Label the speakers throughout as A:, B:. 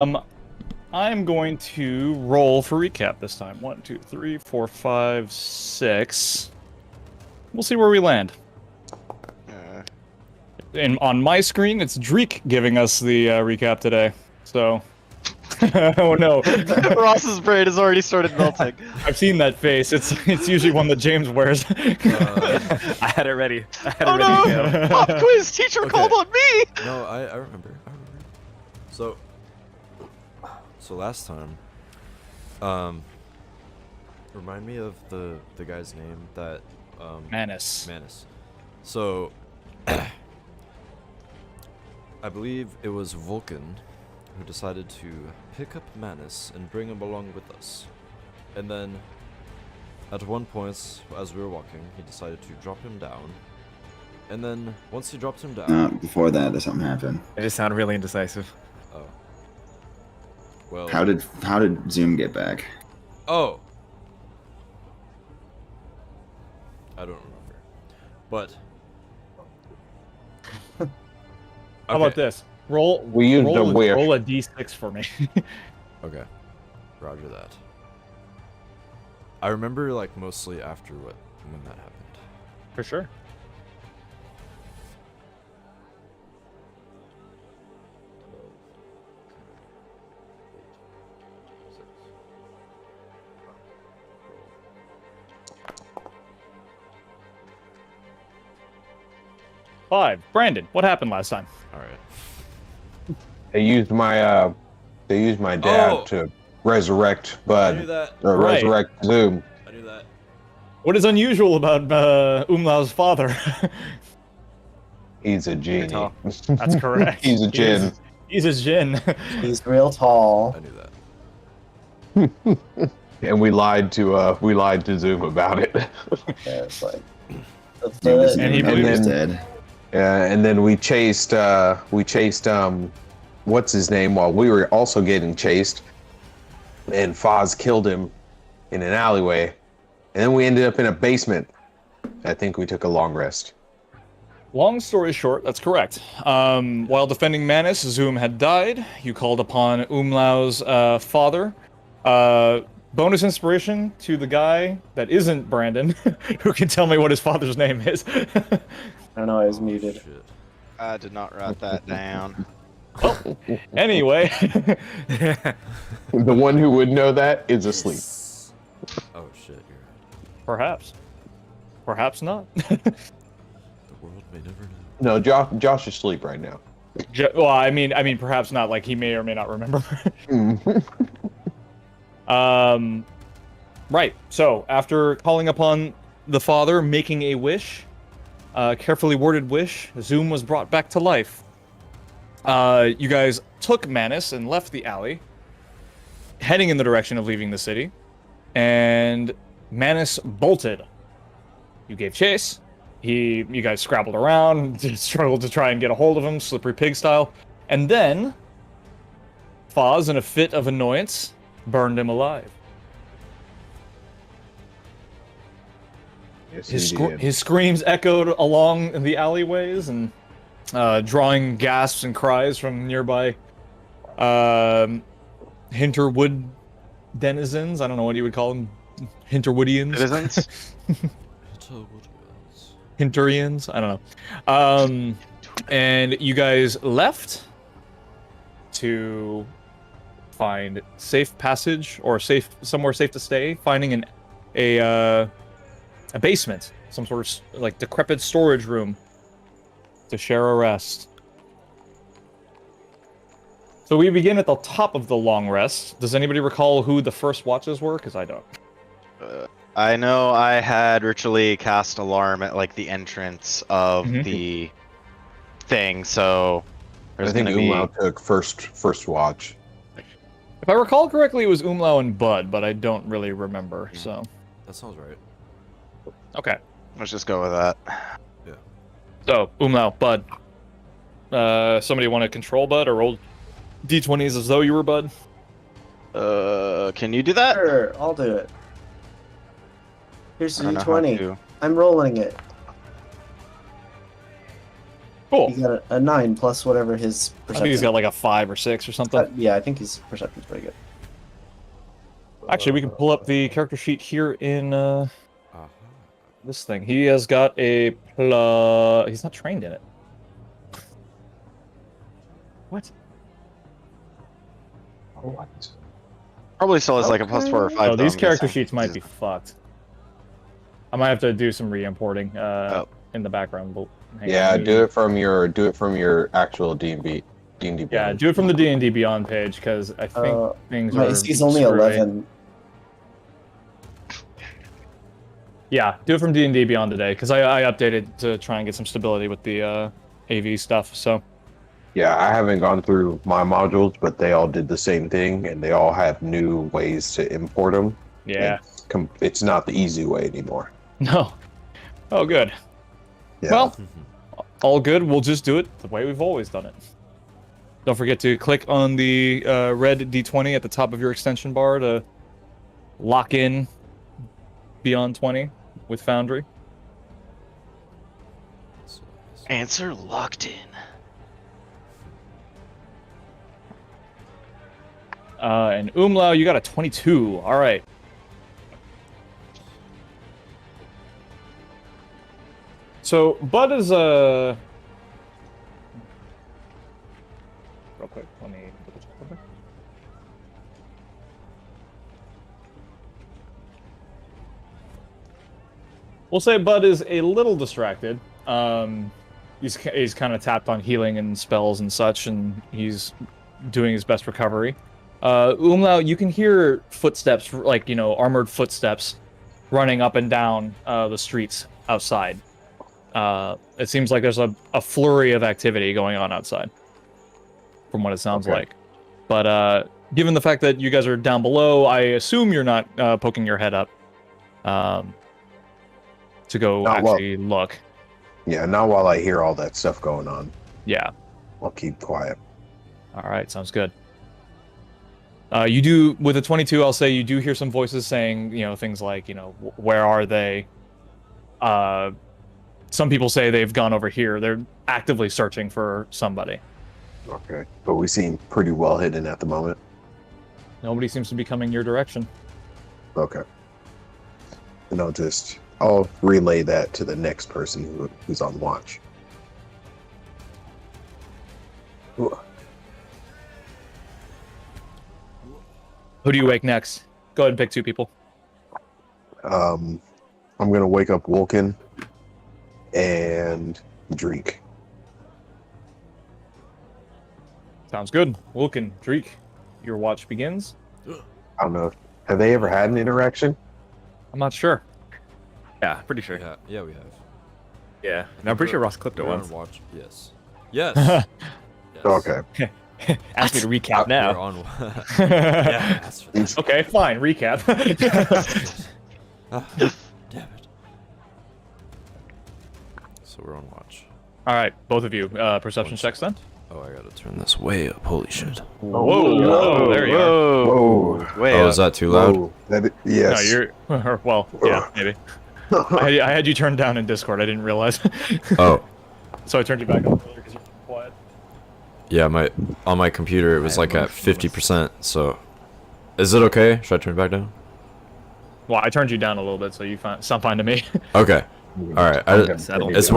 A: Um, I'm going to roll for recap this time. 1, 2, 3, 4, 5, 6. We'll see where we land. And on my screen, it's Dreek giving us the recap today. So, oh no,
B: Ross's brain has already started melting.
A: I've seen that face. It's usually one that James wears.
C: I had it ready.
B: Oh no! Pop quiz teacher called on me.
C: No, I remember. So last time, remind me of the guy's name that
A: Manus.
C: Manus. So I believe it was Vulcan who decided to pick up Manus and bring him along with us. And then at one point, as we were walking, he decided to drop him down. And then once he dropped him down,
D: Before that, there's something happened.
E: I just sound really indecisive.
C: oh, well,
D: How did Zoom get back?
C: oh, I don't remember, but
A: How about this? Roll.
F: We used
A: roll
F: a wish.
A: Roll a d6 for me.
C: Okay, Roger that. I remember like mostly after when that happened.
A: For sure. Five. Brandon, what happened last time?
C: All right.
F: They used my dad
C: Oh!
F: to resurrect
C: I knew
F: Bud
C: that.
F: or
A: Right.
F: resurrect Zoom.
C: I knew that.
A: What is unusual about Umlau's father?
F: He's a genie.
E: tall.
A: That's correct.
F: He's a djinn.
A: He's a djinn.
G: He's real tall.
C: I knew that.
F: And we lied to Zoom about it.
G: Yeah, it's like, let's
D: Zoom
G: do
D: is
G: it.
A: And he
D: Zoom is
F: believes-
D: dead.
F: And then we chased what's his name while we were also getting chased. And Foz killed him in an alleyway. And then we ended up in a basement. I think we took a long rest.
A: Long story short, that's correct. While defending Manus, Zoom had died. You called upon Umlau's father. Bonus inspiration to the guy that isn't Brandon, who can tell me what his father's name is.
G: I don't know, I was muted.
C: Shit.
B: I did not write that down.
A: Anyway,
F: The one who would know that is asleep.
C: Oh shit, you're right.
A: perhaps. Perhaps not.
C: The world may never
F: No,
C: know.
F: Josh is asleep right now.
A: Well, I mean, perhaps not. Like, he may or may not remember. Right. So, after calling upon the father, making a wish, carefully worded wish, Zoom was brought back to life. You guys took Manus and left the alley, heading in the direction of leaving the city, and Manus bolted. You gave chase. You guys scrabbled around, struggled to try and get a hold of him, slippery pig style, and then Foz, in a fit of annoyance, burned him alive.
F: Yes,
A: His,
F: he did.
A: his screams echoed along the alleyways and drawing gasps and cries from nearby Hinterwood denizens. I don't know what you would call them. Hinterwoodians?
B: Citizens?
C: It's a woodwells.
A: Hinterians? I don't know. And you guys left to find safe passage or somewhere safe to stay, finding a basement, some sort of like decrepit storage room to share a rest. So we begin at the top of the long rest. Does anybody recall who the first watches were? Because I don't.
B: I know I had ritually cast alarm at like the entrance of
A: Mhm.
B: the thing, so
F: I
B: there's
F: think
B: gonna be.
F: Umlau took first watch.
A: If I recall correctly, it was Umlau and Bud, but I don't really remember. So
C: That sounds right.
A: okay.
B: Let's just go with that.
A: So Umlau, Bud. Somebody want to control Bud or roll d20s as though you were Bud?
B: Can you do that?
G: Sure, I'll do it. Here's
B: I
G: the
B: don't know how
G: D20.
B: to.
G: I'm rolling it.
A: Cool.
G: He got a 9 plus whatever his
A: I
G: perception.
A: think he's got like a 5 or 6 or something.
G: Yeah, I think his perception's pretty good.
A: Actually, we can pull up the character sheet here in
C: Uh-huh.
A: this thing. He has got a He's not trained in it. What?
F: What?
B: Probably still has like a +4 or 5.
A: Oh,
B: though,
A: these
B: I'm
A: character
B: guessing.
A: sheets might be fucked. I might have to do some re-importing in the background. But hang
F: Yeah,
A: on,
F: do it from your actual D&D.
A: Yeah,
F: Beyond.
A: do it from the D&D Beyond page because I think things
G: My
A: are.
G: AC's only
A: screwy.
G: 11.
A: Yeah, do it from D&D Beyond today because I updated to try and get some stability with the AV stuff. So
F: Yeah, I haven't gone through my modules, but they all did the same thing, and they all have new ways to import them.
A: yeah,
F: It's not the easy way anymore.
A: no. Oh, good.
F: Yeah.
A: Well, all good. We'll just do it the way we've always done it. Don't forget to click on the red D20 at the top of your extension bar to lock in Beyond 20 with Foundry.
B: Answer locked in.
A: And Umlau, you got a 22. All right. So Bud is real quick. Let me double check something. We'll say Bud is a little distracted. He's kind of tapped on healing and spells and such, and he's doing his best recovery. Umlau, you can hear footsteps, like, armored footsteps running up and down the streets outside. It seems like there's a flurry of activity going on outside, from what it sounds
F: Okay.
A: like. But given the fact that you guys are down below, I assume you're not poking your head up to go
F: Not well.
A: actually look.
F: Yeah, not while I hear all that stuff going on.
A: Yeah.
F: I'll keep quiet.
A: All right, sounds good. You do, with a 22, I'll say you do hear some voices saying, things like, where are they? Some people say they've gone over here. They're actively searching for somebody.
F: Okay. But we seem pretty well hidden at the moment.
A: Nobody seems to be coming your direction.
F: Okay. And I'll relay that to the next person who's on watch. Ooh.
A: Who do you wake next? Go ahead and pick 2 people.
F: I'm gonna wake up Vulcan and Dreek.
A: Sounds good. Wilkin, Dreek, your watch begins.
F: I don't know. Have they ever had an interaction?
A: I'm not sure.
E: Yeah, pretty sure.
C: Yeah, we have.
E: Yeah. And I'm pretty sure Ross clipped it
C: We're on
E: once.
C: watch. Yes. Yes. Yes.
F: Okay.
E: Ask me to recap
C: We're
E: now.
C: on. Yeah. Asked for that.
A: Okay, fine. Recap.
C: Ah, damn it. So we're on watch.
A: All right, both of you. Perception checks then.
C: Oh, I gotta turn this way up. Holy shit.
A: Whoa, there you are.
F: Whoa.
B: Way
C: Oh,
B: up.
C: is that too loud?
F: Whoa. Yes.
A: No, you're. Well, yeah, maybe. I had you turned down in Discord. I didn't realize.
C: Oh,
A: So I turned you back up earlier because you're quiet.
C: yeah. On my computer it was like at 50%. So, is it okay? Should I turn it back down?
A: Well, I turned you down a little bit, so you sound fine to me.
C: Okay. All right.
E: settled.
C: It's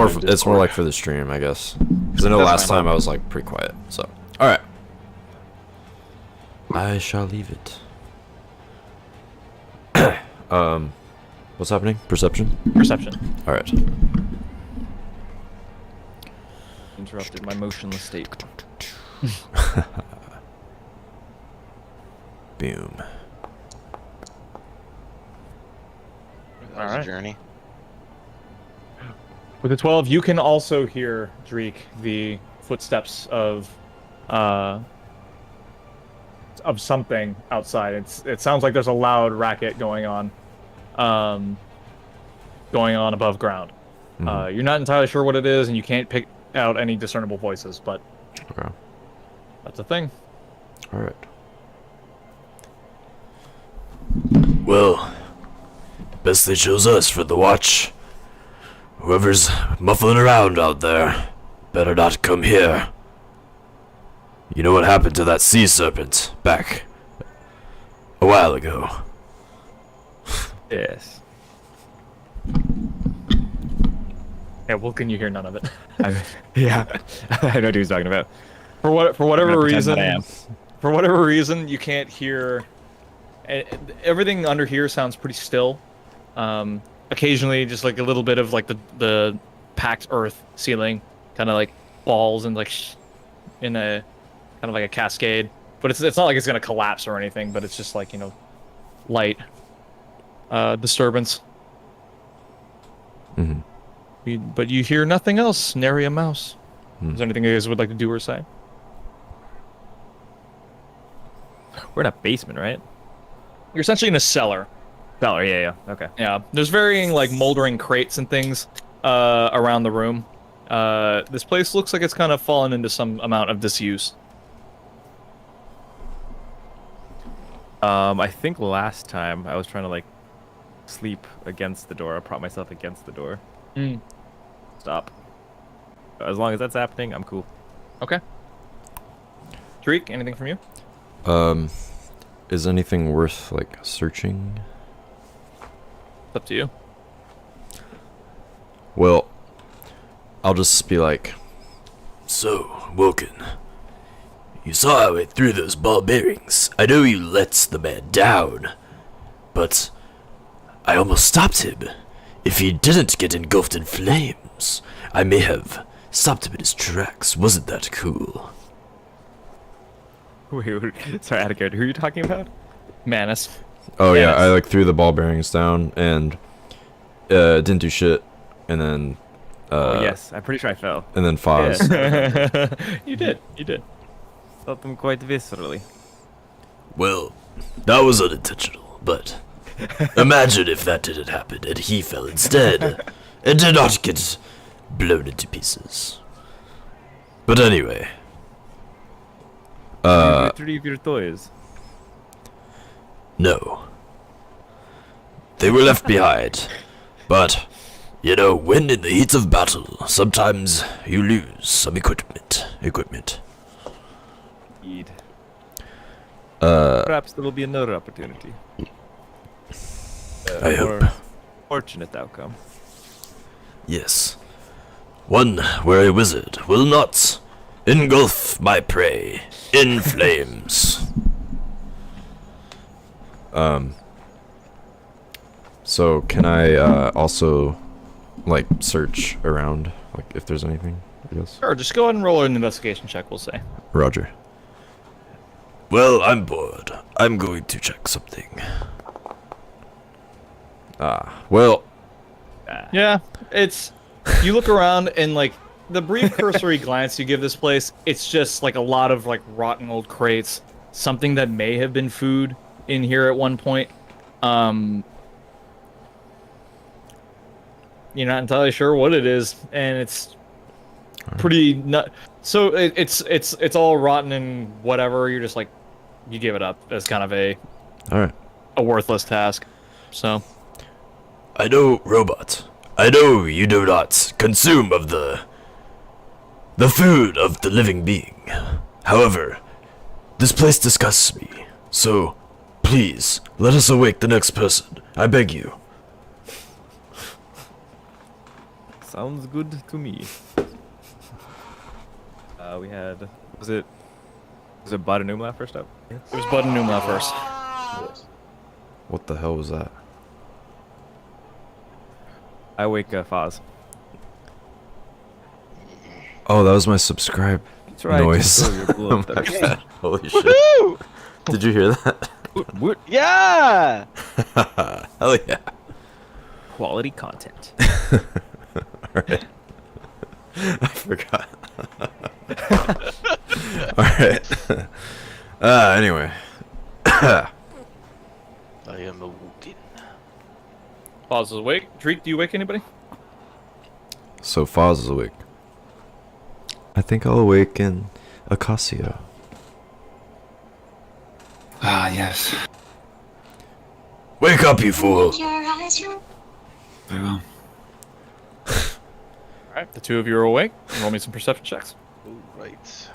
C: more like for the stream, I guess. Because I know last time I was like pretty quiet. So, all right. I shall leave it. What's happening? Perception.
A: Perception.
C: All right.
E: Interrupted my motionless state.
C: Boom.
B: That was a
A: Alright.
B: journey.
A: With the 12, you can also hear, Dreek, the footsteps of something outside. It sounds like there's a loud racket going on above ground.
C: Mhm.
A: You're not entirely sure what it is, and you can't pick out any discernible voices, but
C: Okay.
A: that's a thing.
C: All right. Well, best they chose us for the watch. Whoever's muffling around out there, better not come here. You know what happened to that sea serpent back a while ago.
E: Yes.
A: Yeah, Vulcan, you hear none of it.
E: Yeah. I know what he was talking about.
A: For whatever
E: I'm gonna pretend
A: reason,
E: that I am.
A: for whatever reason, you can't hear. Everything under here sounds pretty still. Occasionally, just like a little bit of like the packed earth ceiling, kind of like falls and like in a kind of like a cascade. But it's not like it's gonna collapse or anything. But it's just like, you know, light disturbance.
C: Mm-hmm.
A: But you hear nothing else. Nary a mouse.
C: Hmm.
A: Is there anything you guys would like to do or say?
E: We're in a basement, right?
A: You're essentially in a cellar.
E: Cellar, yeah. Okay.
A: Yeah, there's varying like moldering crates and things around the room. This place looks like it's kind of fallen into some amount of disuse.
E: I think last time I was trying to like sleep against the door. I prop myself against the door. Stop. As long as that's happening, I'm cool.
A: Okay. Tariq, anything from you?
C: Is anything worth like searching?
A: It's up to you.
C: Well, I'll just be like, so, Woken, you saw our way through those ball bearings. I know you let the man down, but I almost stopped him. If he didn't get engulfed in flames, I may have stopped him in his tracks. Wasn't that cool?
E: Wait, sorry, out of character. Who are you talking about?
A: Manus.
C: Oh yeah,
A: Yes.
C: I like threw the ball bearings down and didn't do shit, and then
E: Oh, yes, I'm pretty sure I fell.
C: and then Foz.
A: You did. You did.
E: Felt them quite viscerally.
C: Well, that was unintentional, but imagine if that didn't happen and he fell instead and did not get blown into pieces. But anyway,
E: You retrieve your toys.
C: no. They were left behind, but, you know, when in the heat of battle, sometimes you lose some equipment.
E: Indeed. Perhaps there will be another opportunity.
C: I
E: More
C: hope.
E: fortunate outcome.
C: Yes. One where a wizard will not engulf my prey in flames. So can I also like search around, like if there's anything, I guess?
A: Sure, just go ahead and roll an investigation check, we'll say.
C: Roger. Well, I'm bored. I'm going to check something. Well,
A: Yeah, it's... You look around and, like, the brief cursory glance you give this place, it's just, like, a lot of, like, rotten old crates. Something that may have been food in here at one point. You're not entirely sure what it is, and it's pretty nut. So it's all rotten and whatever. You're just like, you give it up as kind of a
C: alright.
A: worthless task. So
C: I know, robot. I know you do not consume of the food of the living being. However, this place disgusts me. So, please, let us awake the next person. I beg you.
E: Sounds good to me. We had... Was it Bud and Umla first up?
A: it was Bud and Numla first.
C: What the hell was that?
E: I wake Foz.
C: Oh, that was my subscribe
E: That's right.
C: noise.
E: Just throw your blood.
C: Oh my God. Holy shit.
B: Woohoo!
C: Did you hear that?
E: What?
B: Yeah!
C: Hell yeah.
E: Quality content.
C: Alright. I forgot. Alright. Anyway.
B: I am awoken.
A: Foz is awake. Dreek, do you wake anybody?
C: So Foz is awake. I think I'll awaken Acacio.
D: Ah, yes.
C: Wake up, you fool!
D: Very well.
A: All right, the two of you are awake. Roll me some perception checks.
B: All right.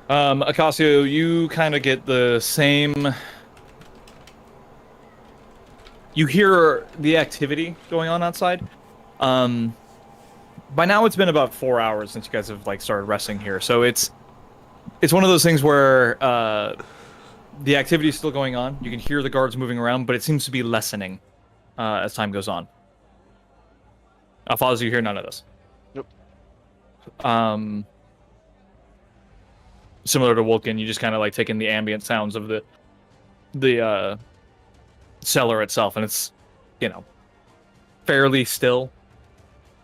A: Acasio, you kind of get the same. You hear the activity going on outside. By now it's been about 4 hours since you guys have like started resting here, so it's one of those things where the activity is still going on. You can hear the guards moving around, but it seems to be lessening as time goes on. Alphonse, you hear none of this.
B: Nope.
A: Similar to Vulcan, you just kind of like take in the ambient sounds of the cellar itself, and it's, you know, fairly still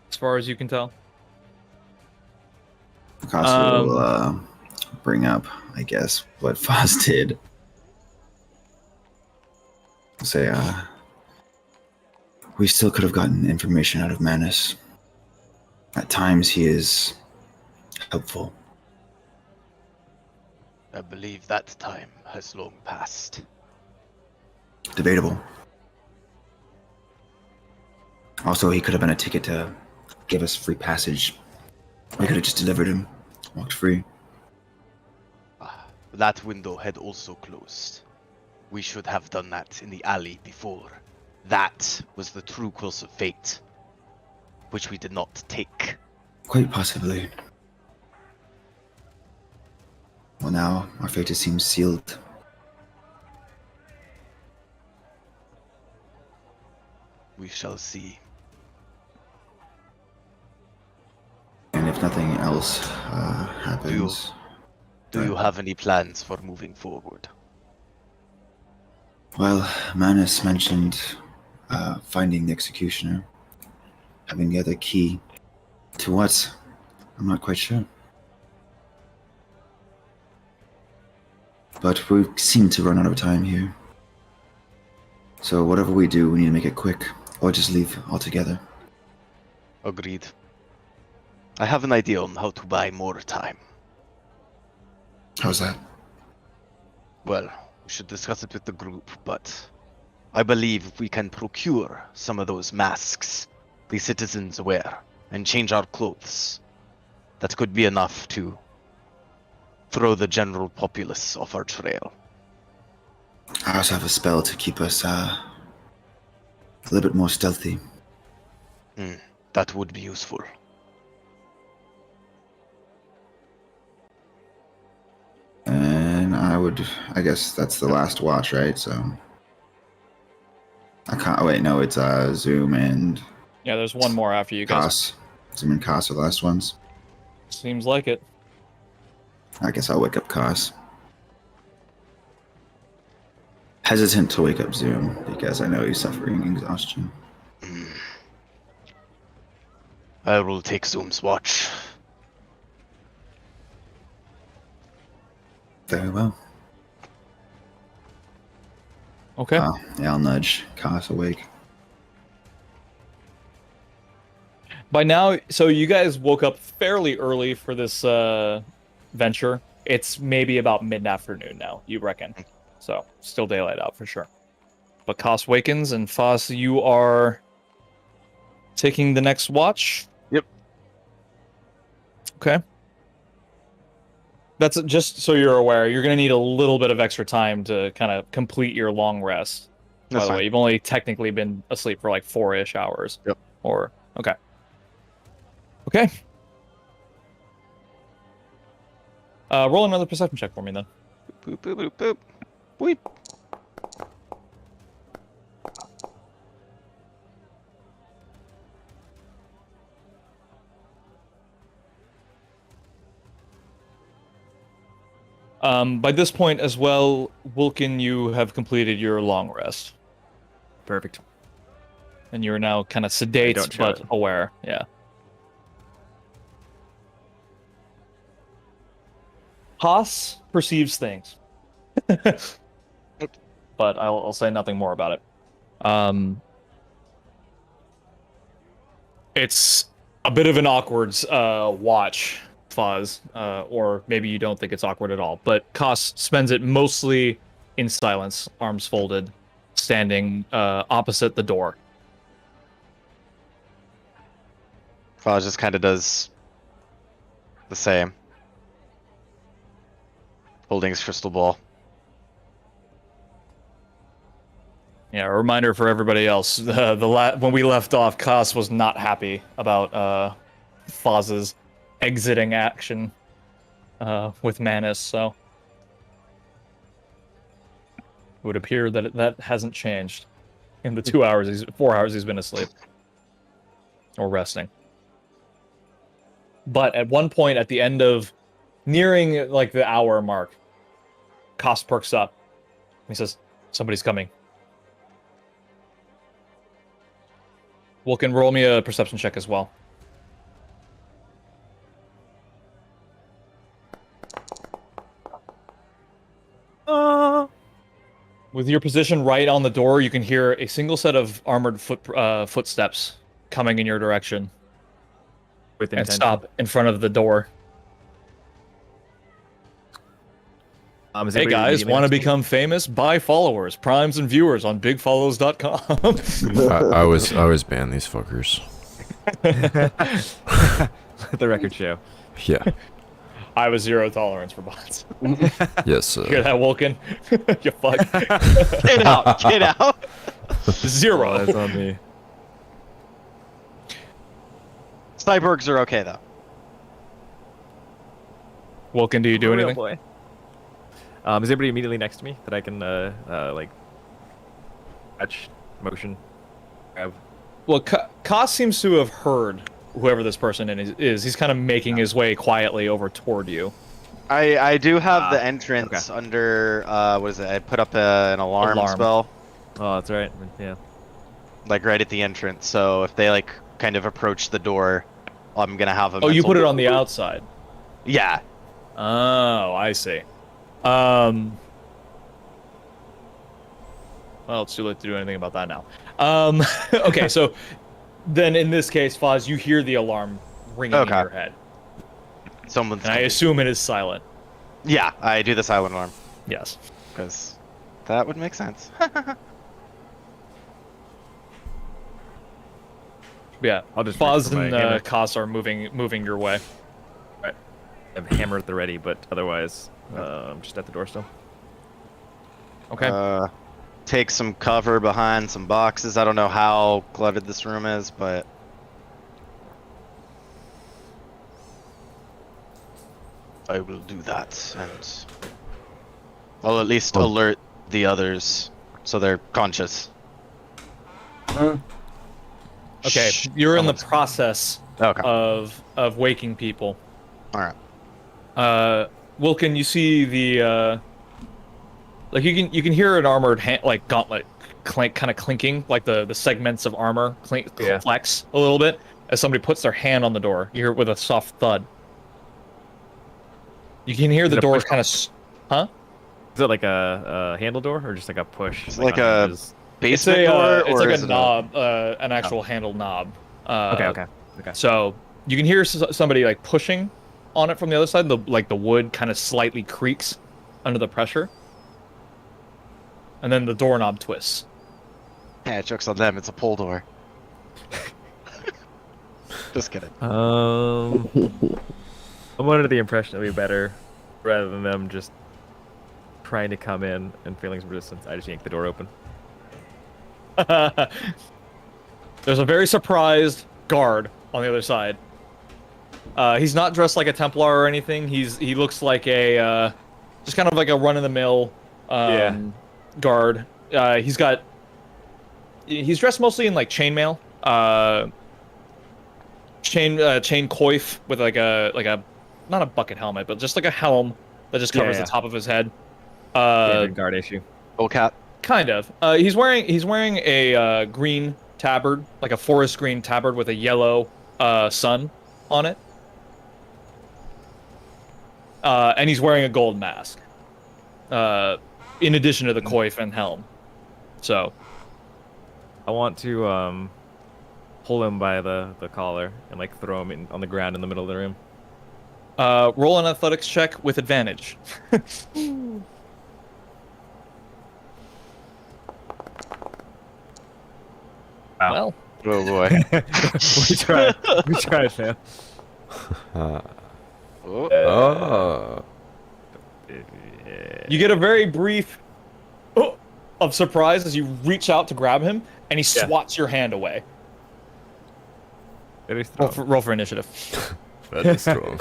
A: as far as you can tell.
D: Picasso will bring up, I guess, what Foz did. Say, we still could have gotten information out of Manus. At times, he is helpful.
B: I believe that time has long passed.
D: Debatable. Also, he could have been a ticket to give us free passage. We could have just delivered him, walked free.
B: That window had also closed. We should have done that in the alley before. That was the true course of fate, which we did not take.
D: Quite possibly. Well, now our fate seems sealed.
B: We shall see.
D: And if nothing else happens...
B: Do you have any plans for moving forward?
D: Well, Manus mentioned finding the executioner. Having the other key. To what? I'm not quite sure. But we seem to run out of time here. So whatever we do, we need to make it quick, or just leave altogether.
B: Agreed. I have an idea on how to buy more time.
D: How's that?
B: Well, we should discuss it with the group, but I believe if we can procure some of those masks the citizens wear and change our clothes, that could be enough to throw the general populace off our trail.
D: I also have a spell to keep us a little bit more stealthy.
B: That would be useful.
D: And I guess that's the last watch, right? So I can't. Oh wait, no, it's Zoom and
A: Yeah, there's one more after you guys.
D: Koss. Zoom and Koss are the last ones.
A: Seems like it.
D: I guess I'll wake up Koss. Hesitant to wake up Zoom because I know he's suffering exhaustion.
B: I will take Zoom's watch.
D: Very well.
A: Okay.
D: Yeah, I'll nudge Koss awake.
A: By now, so you guys woke up fairly early for this venture. It's maybe about mid-afternoon now, you reckon. So, still daylight out for sure. But Koss wakens, and Foss, you are taking the next watch?
B: Yep.
A: Okay. That's just so you're aware, you're going to need a little bit of extra time to kind of complete your long rest. By the way, you've only technically been asleep for like 4-ish hours.
B: Yep.
A: Or, okay. Okay. Roll another perception check for me then.
B: Boop, boop, boop, boop. Boop.
A: By this point as well, Vulcan, you have completed your long rest.
E: Perfect.
A: And you're now kind of sedate,
E: don't show
A: but
E: it.
A: aware. Yeah. Haas perceives things. But I'll say nothing more about it. It's a bit of an awkward watch Foz, or maybe you don't think it's awkward at all. But Koss spends it mostly in silence, arms folded, standing opposite the door.
B: Foz just kind of does the same. Holding his crystal ball.
A: Yeah, a reminder for everybody else. When we left off, Koss was not happy about Foz's exiting action with Manus, so it would appear that that hasn't changed in the 4 hours he's been asleep or resting. But at one point, at the end of nearing like the hour mark, Koss perks up. He says, "Somebody's coming." Vulcan, roll me a perception check as well. With your position right on the door, you can hear a single set of armored footsteps coming in your direction.
E: With
A: And
E: intention.
A: stop in front of the door.
E: Is
A: Hey
E: anybody
A: guys,
E: immediately
A: want to
E: next me?
A: become famous? Buy followers, primes, and viewers on bigfollows.com.
C: I always ban these fuckers.
E: Let the record show.
C: Yeah.
A: I have a 0 tolerance for bots.
C: Yes.
A: Hear that, Vulcan? You fuck.
B: Get out! Get out!
A: 0.
E: Oh, that's on me.
B: Cyborgs are okay though.
A: Vulcan, do you do
E: Oh,
A: anything?
E: boy. Is anybody immediately next to me that I can like touch, motion, grab?
A: Well, Koss seems to have heard whoever this person is. He's kind of making his way quietly over toward you.
B: I do have the entrance under what is it? I put up an alarm spell,
E: Oh, that's right. Yeah.
B: like right at the entrance. So if they like kind of approach the door, I'm gonna have a.
A: Oh, you
B: mental-
A: put it on the outside.
B: Yeah.
A: Oh, I see. Well, it's too late to do anything about that now. Okay, so then in this case, Foz, you hear the alarm ringing in your head.
B: Someone's.
A: And I
B: coming.
A: assume it is silent.
B: Yeah, I do the silent alarm
A: Yes.
B: because that would make sense.
A: Yeah.
E: I'll just
A: Foz
E: reach for
A: and
E: my hammer.
A: Koss are moving your way.
E: I have a hammer at the ready, but otherwise, I'm just at the door still.
A: Okay.
B: Take some cover behind some boxes. I don't know how cluttered this room is, but I will do that, and I'll at least alert the others so they're conscious.
A: Okay.
B: Shh,
A: You're in the
B: someone's-
A: process
B: Okay.
A: of waking people.
B: All right.
A: Vulcan, you see the like you can hear an armored like gauntlet kind of clinking, like the segments of armor flex a little bit as somebody puts their hand on the door. You hear it with a soft thud. You can hear
E: Is
A: the
E: it a
A: door
E: push-
A: kind of huh?
E: Is it like a handle door or just like a push?
B: It's like
E: on
B: a-
E: hinges?
B: Basement
A: It's
B: door,
A: it's
B: or
A: like
B: is
A: a
B: it
A: knob, an actual handle knob.
E: Okay.
A: So you can hear somebody like pushing on it from the other side. The wood kind of slightly creaks under the pressure, and then the doorknob twists.
B: Yeah, joke's on them. It's a pull door. Just kidding.
E: I'm under the impression it'd be better rather than them just trying to come in and feeling some resistance. I just yank the door open.
A: There's a very surprised guard on the other side. He's not dressed like a Templar or anything. He looks like a just kind of like a run-of-the-mill guard. He's dressed mostly in like chainmail, chain coif with like a not a bucket helmet, but just like a helm that just covers
E: Yeah.
A: the top of his head.
E: Standard guard issue.
B: Old cat.
A: Kind of. He's wearing a green tabard, like a forest green tabard with a yellow sun on it. And he's wearing a gold mask. In addition to the coif and helm. So
E: I want to pull him by the collar and like throw him on the ground in the middle of the room.
A: Roll an athletics check with advantage.
E: Wow.
A: Well,
B: Oh boy.
E: we tried. We tried, fam.
B: Oh.
C: Oh.
A: you get a very brief of surprise as you reach out to grab him, and he swats your hand away.
E: Very
A: Roll
E: strong.
A: roll for initiative.
C: That is strong.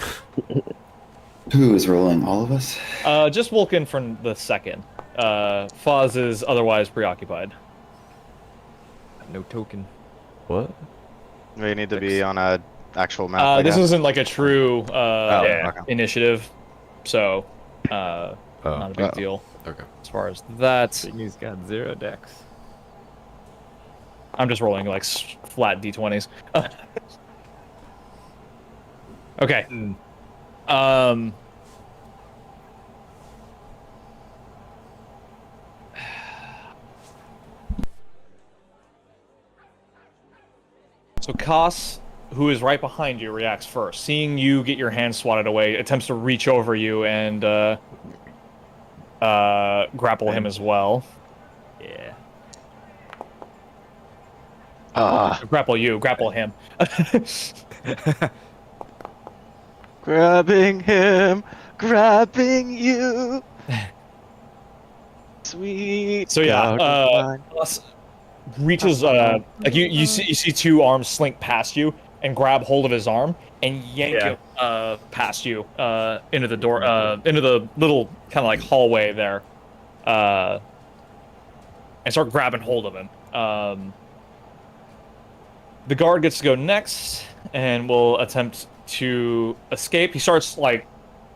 D: Who is rolling? All of us?
A: Just Vulcan for the second. Foz is otherwise preoccupied.
E: No token.
C: What?
B: We need to be on a actual map. I
A: This
B: guess.
A: isn't like a true
B: okay.
A: initiative, so not a big deal
C: Okay.
A: as far as that.
E: He's got 0 decks.
A: I'm just rolling like flat d20s. Okay. So Koss, who is right behind you, reacts first. Seeing you get your hand swatted away, attempts to reach over you and grapple him as well.
E: Yeah.
A: Grapple you, grapple him.
B: Grabbing him, grabbing you. Sweet.
A: So yeah,
B: God of mine.
A: Koss reaches like you see two arms slink past you and grab hold of his arm and yank him past you into the door into the little kind of like hallway there and start grabbing hold of him. The guard gets to go next and will attempt to escape. He starts like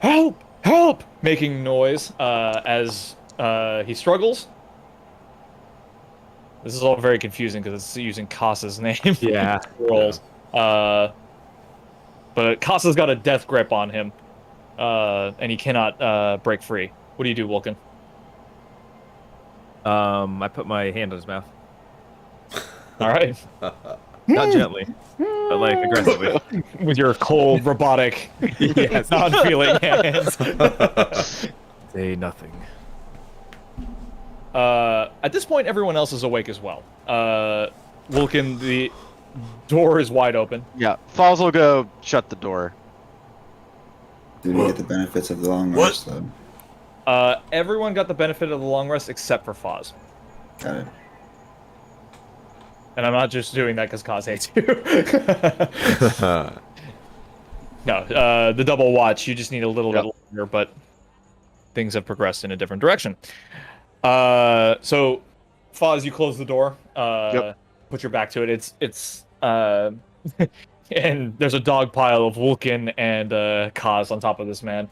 A: help, help, making noise as he struggles. This is all very confusing because it's using Koss's name.
E: Yeah.
A: Rolls. But Koss's got a death grip on him, and he cannot break free. What do you do, Vulcan?
E: I put my hand on his mouth.
A: All right,
E: Not gently, but like aggressively.
A: with your cold, robotic,
E: Yes.
A: non-feeling hands.
E: Say nothing.
A: At this point, everyone else is awake as well. Vulcan, the door is wide open.
B: Yeah, Falls will go shut the door.
D: Do we get the benefits of the long rest, though?
A: Everyone got the benefit of the long rest except for Foz.
D: Got it.
A: And I'm not just doing that because Kaz hates you. No, the double watch, you just need a little bit longer, but things have progressed in a different direction. So, Foz, you close the door, put your back to it. It's and there's a dog pile of Vulcan and Kaz on top of this man.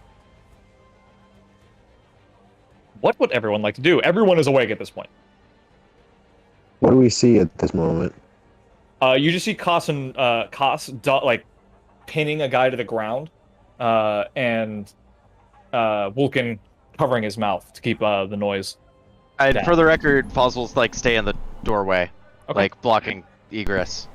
A: What would everyone like to do? Everyone is awake at this point.
F: What do we see at this moment?
A: You just see Koss and like pinning a guy to the ground, and Vulcan covering his mouth to keep the noise.
B: And
A: down.
B: for the record, Falls will like stay in the doorway,
A: Okay.
B: like blocking egress.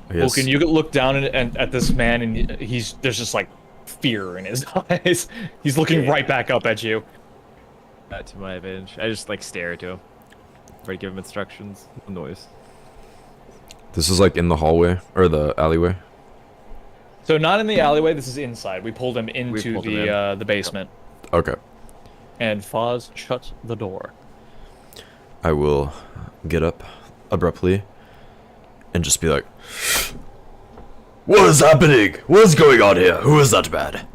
A: Vulcan, you look down at this man, and there's just like fear in his eyes. He's looking right back up at you.
E: To my advantage. I just like stare at him. Try to give him instructions. No noise.
C: This is like in the hallway or the alleyway.
A: So not in the alleyway. This is inside. We pulled him into
E: pulled him in.
A: the basement,
C: Okay.
A: and Foz shuts the door.
C: I will get up abruptly and just be like, "What is happening? What is going on here? Who is that bad?"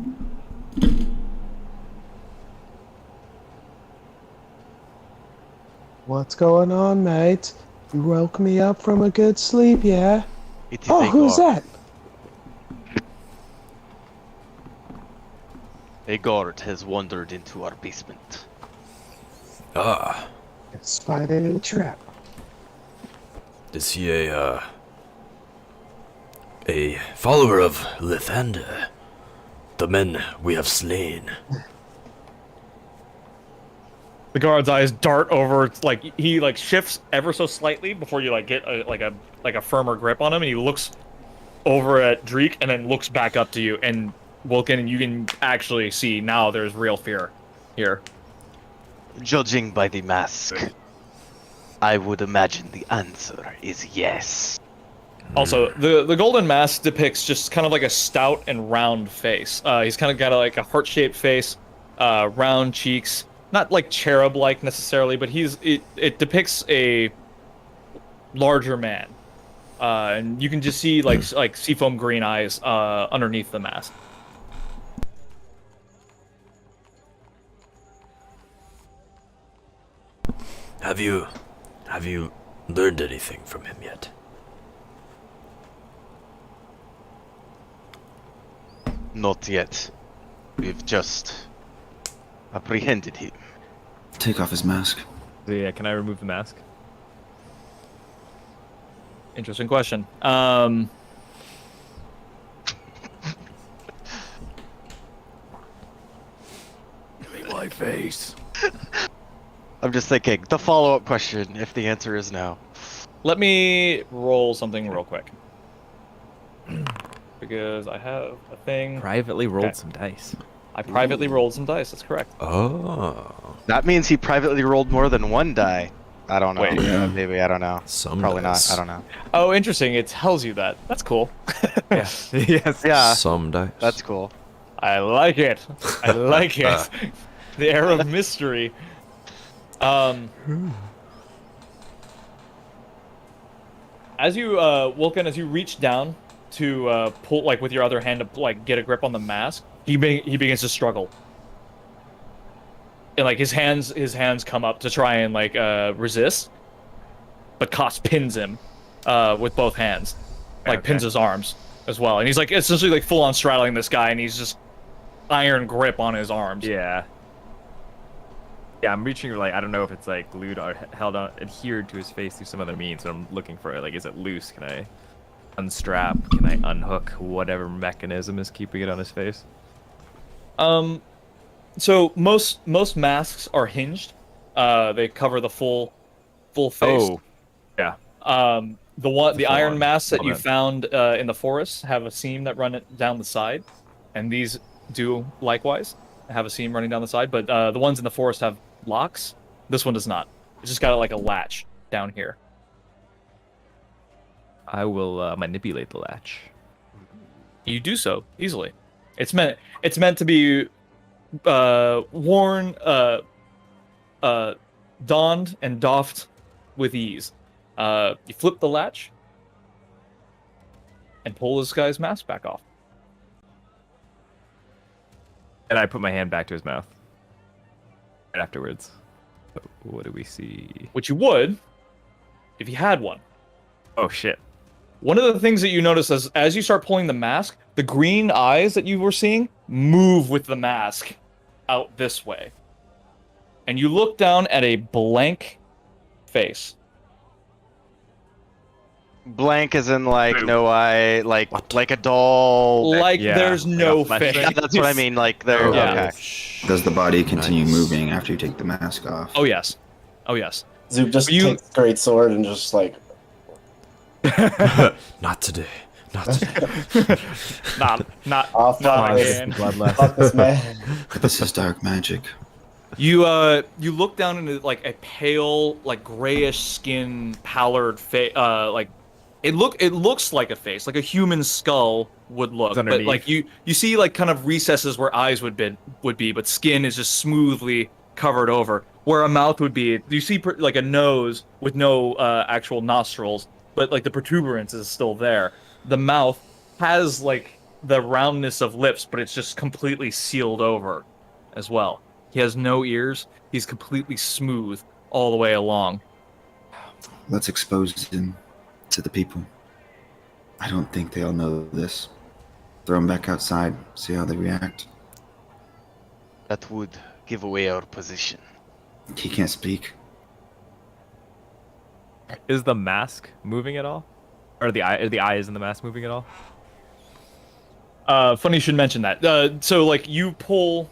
H: What's going on, mate? You woke me up from a good sleep, yeah?
B: It is
H: Oh,
B: a
H: who's
B: guard.
H: that?
B: A guard has wandered into our basement.
C: Ah,
H: Spider in the trap.
C: is he a follower of Lithander? The men we have slain.
A: The guard's eyes dart over. It's like he like shifts ever so slightly before you like get a firmer grip on him, and he looks over at Dreek and then looks back up to you. And Wilkin, and you can actually see now there's real fear here.
B: Judging by the mask, I would imagine the answer is yes.
A: Also, the golden mask depicts just kind of like a stout and round face. He's kind of got like a heart-shaped face, round cheeks. Not like cherub-like necessarily, but it depicts a larger man, and you can just see like seafoam green eyes underneath the mask.
I: Have you learned anything from him yet?
B: Not yet. We've just apprehended him.
D: Take off his mask.
E: So yeah, can I remove the mask?
A: Interesting question.
I: My face.
B: I'm just thinking, the follow-up question, if the answer is no.
A: Let me roll something real quick. Because I have a thing.
E: Privately rolled
A: Okay.
E: some dice.
A: I privately rolled some dice, that's correct.
C: Oh.
B: That means he privately rolled more than one die. I don't know.
A: Wait.
D: Yeah.
B: Maybe, I don't know.
C: Some
B: Probably
C: dice.
B: not. I don't know.
A: Oh, interesting. It tells you that. That's cool.
E: Yeah. Yes.
B: Yeah,
C: Some dice.
B: that's cool.
A: I like it. I like it. The air of mystery. As you, Vulcan, as you reach down to pull, like with your other hand to like get a grip on the mask, he begins to struggle. And like his hands come up to try and like resist, but Koss pins him with both hands, like
E: Okay.
A: pins his arms as well, and he's like essentially like full on straddling this guy, and he's just iron grip on his arms.
E: Yeah. Yeah, I'm reaching like I don't know if it's like glued or held on, adhered to his face through some other means. So I'm looking for it. Like, is it loose? Can I unstrap? Can I unhook whatever mechanism is keeping it on his face?
A: So most masks are hinged. They cover the full face.
E: Oh, yeah.
A: The iron
E: full-on
A: masks that you
E: element.
A: found in the forest have a seam that run it down the side, and these do likewise have a seam running down the side. But the ones in the forest have locks. This one does not. It's just got like a latch down here.
E: I will manipulate the latch.
A: You do so easily. It's meant to be worn, donned and doffed with ease. You flip the latch and pull this guy's mask back off.
E: And I put my hand back to his mouth. Right afterwards. So what do we see?
A: Which you would if you had one.
E: Oh shit.
A: One of the things that you notice as you start pulling the mask, the green eyes that you were seeing move with the mask out this way. And you look down at a blank face.
B: Blank as in like no eye, like a doll.
A: Like
E: Yeah,
A: there's
E: like
A: no
E: a flesh
A: face.
B: Yeah, that's what I mean. Like they're
A: Yeah.
B: okay.
D: Does the body continue
C: Nice.
D: moving after you take the mask off?
A: Oh yes. Oh yes.
G: Zoop just
A: You-
G: takes the great sword and just like
C: Not today. Not today.
A: Not
G: off
A: not
G: this,
A: again.
E: Bloodlust.
G: fuck this man.
D: This is dark magic.
A: You look down into like a pale, like grayish skin, pallid face. Like it looks like a face, like a human skull would look,
E: It's
A: but
E: underneath.
A: like you see like kind of recesses where eyes would be, but skin is just smoothly covered over. Where a mouth would be, you see like a nose with no actual nostrils, but like the protuberance is still there. The mouth has like the roundness of lips, but it's just completely sealed over as well. He has no ears. He's completely smooth all the way along.
D: Let's expose him to the people. I don't think they all know this. Throw him back outside, see how they react.
B: That would give away our position.
D: He can't speak.
E: Is the mask moving at all? Or are the eyes in the mask moving at all?
A: Funny you should mention that. So like you pull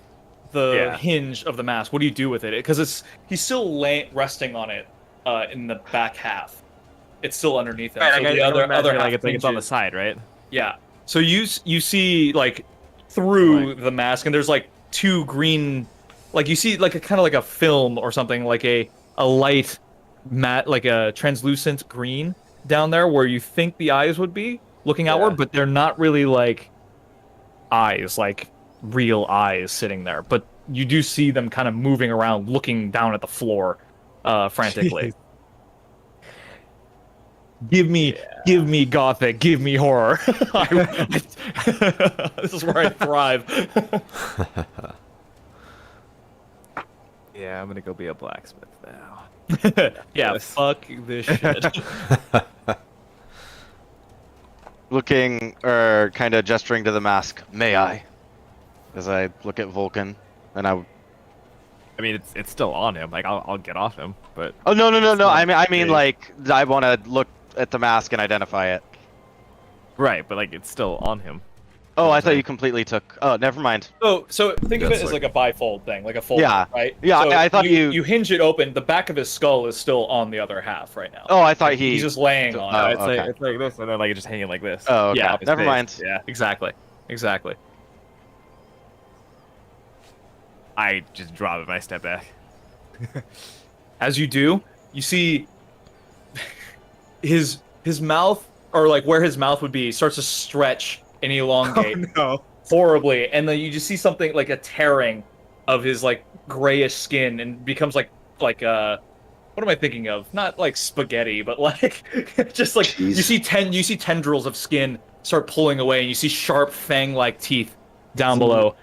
A: the
E: Yeah.
A: hinge of the mask. What do you do with it? Because he's still resting on it in the back half. It's still underneath him.
E: Right,
A: So
E: like,
A: the
E: I can
A: other
E: imagine,
A: half
E: like it's on the
A: hinges.
E: side, right?
A: Yeah. So you see like through the mask, and there's like two green, like you see like a kind of like a film or something, like a light matte, like a translucent green down there where you think the eyes would be looking outward, but they're not really like eyes, like real eyes sitting there. But you do see them kind of moving around, looking down at the floor, frantically. Give me gothic, give me horror. This is where I thrive.
E: Yeah, I'm gonna go be a blacksmith now.
A: Yeah,
E: Yes.
A: fuck this shit.
B: Looking or kind of gesturing to the mask. May I? As I look at Vulcan, and I.
E: I mean, it's still on him. Like I'll get off him, but
B: Oh no.
E: not
B: I mean
E: big.
B: like I want to look at the mask and identify it.
E: right, but like it's still on him.
B: Oh,
E: what
B: I
E: I'm
B: thought
E: saying.
B: you completely took. Oh, never mind.
A: So think of it
C: That's
A: as
C: like-
A: like a bifold thing, like a fold,
B: Yeah.
A: right?
B: Yeah,
A: So
B: I thought you-
A: you hinge it open. The back of his skull is still on the other half right now.
B: Oh, I thought he.
A: He's just laying on
B: Oh,
A: it.
E: it's
B: okay.
E: like it's like this, and then like it's just hanging like this.
B: Oh, okay.
A: Yeah,
E: off his
B: Never
E: face.
B: mind.
E: Yeah,
A: Exactly.
E: I just drop it and I step back.
A: As you do, you see his mouth, or like where his mouth would be, starts to stretch and elongate
E: no!
A: horribly, and then you just see something like a tearing of his like grayish skin, and becomes like what am I thinking of? Not like spaghetti, but like just like
D: Jeez.
A: you see tendrils of skin start pulling away, and you see sharp fang-like teeth down below.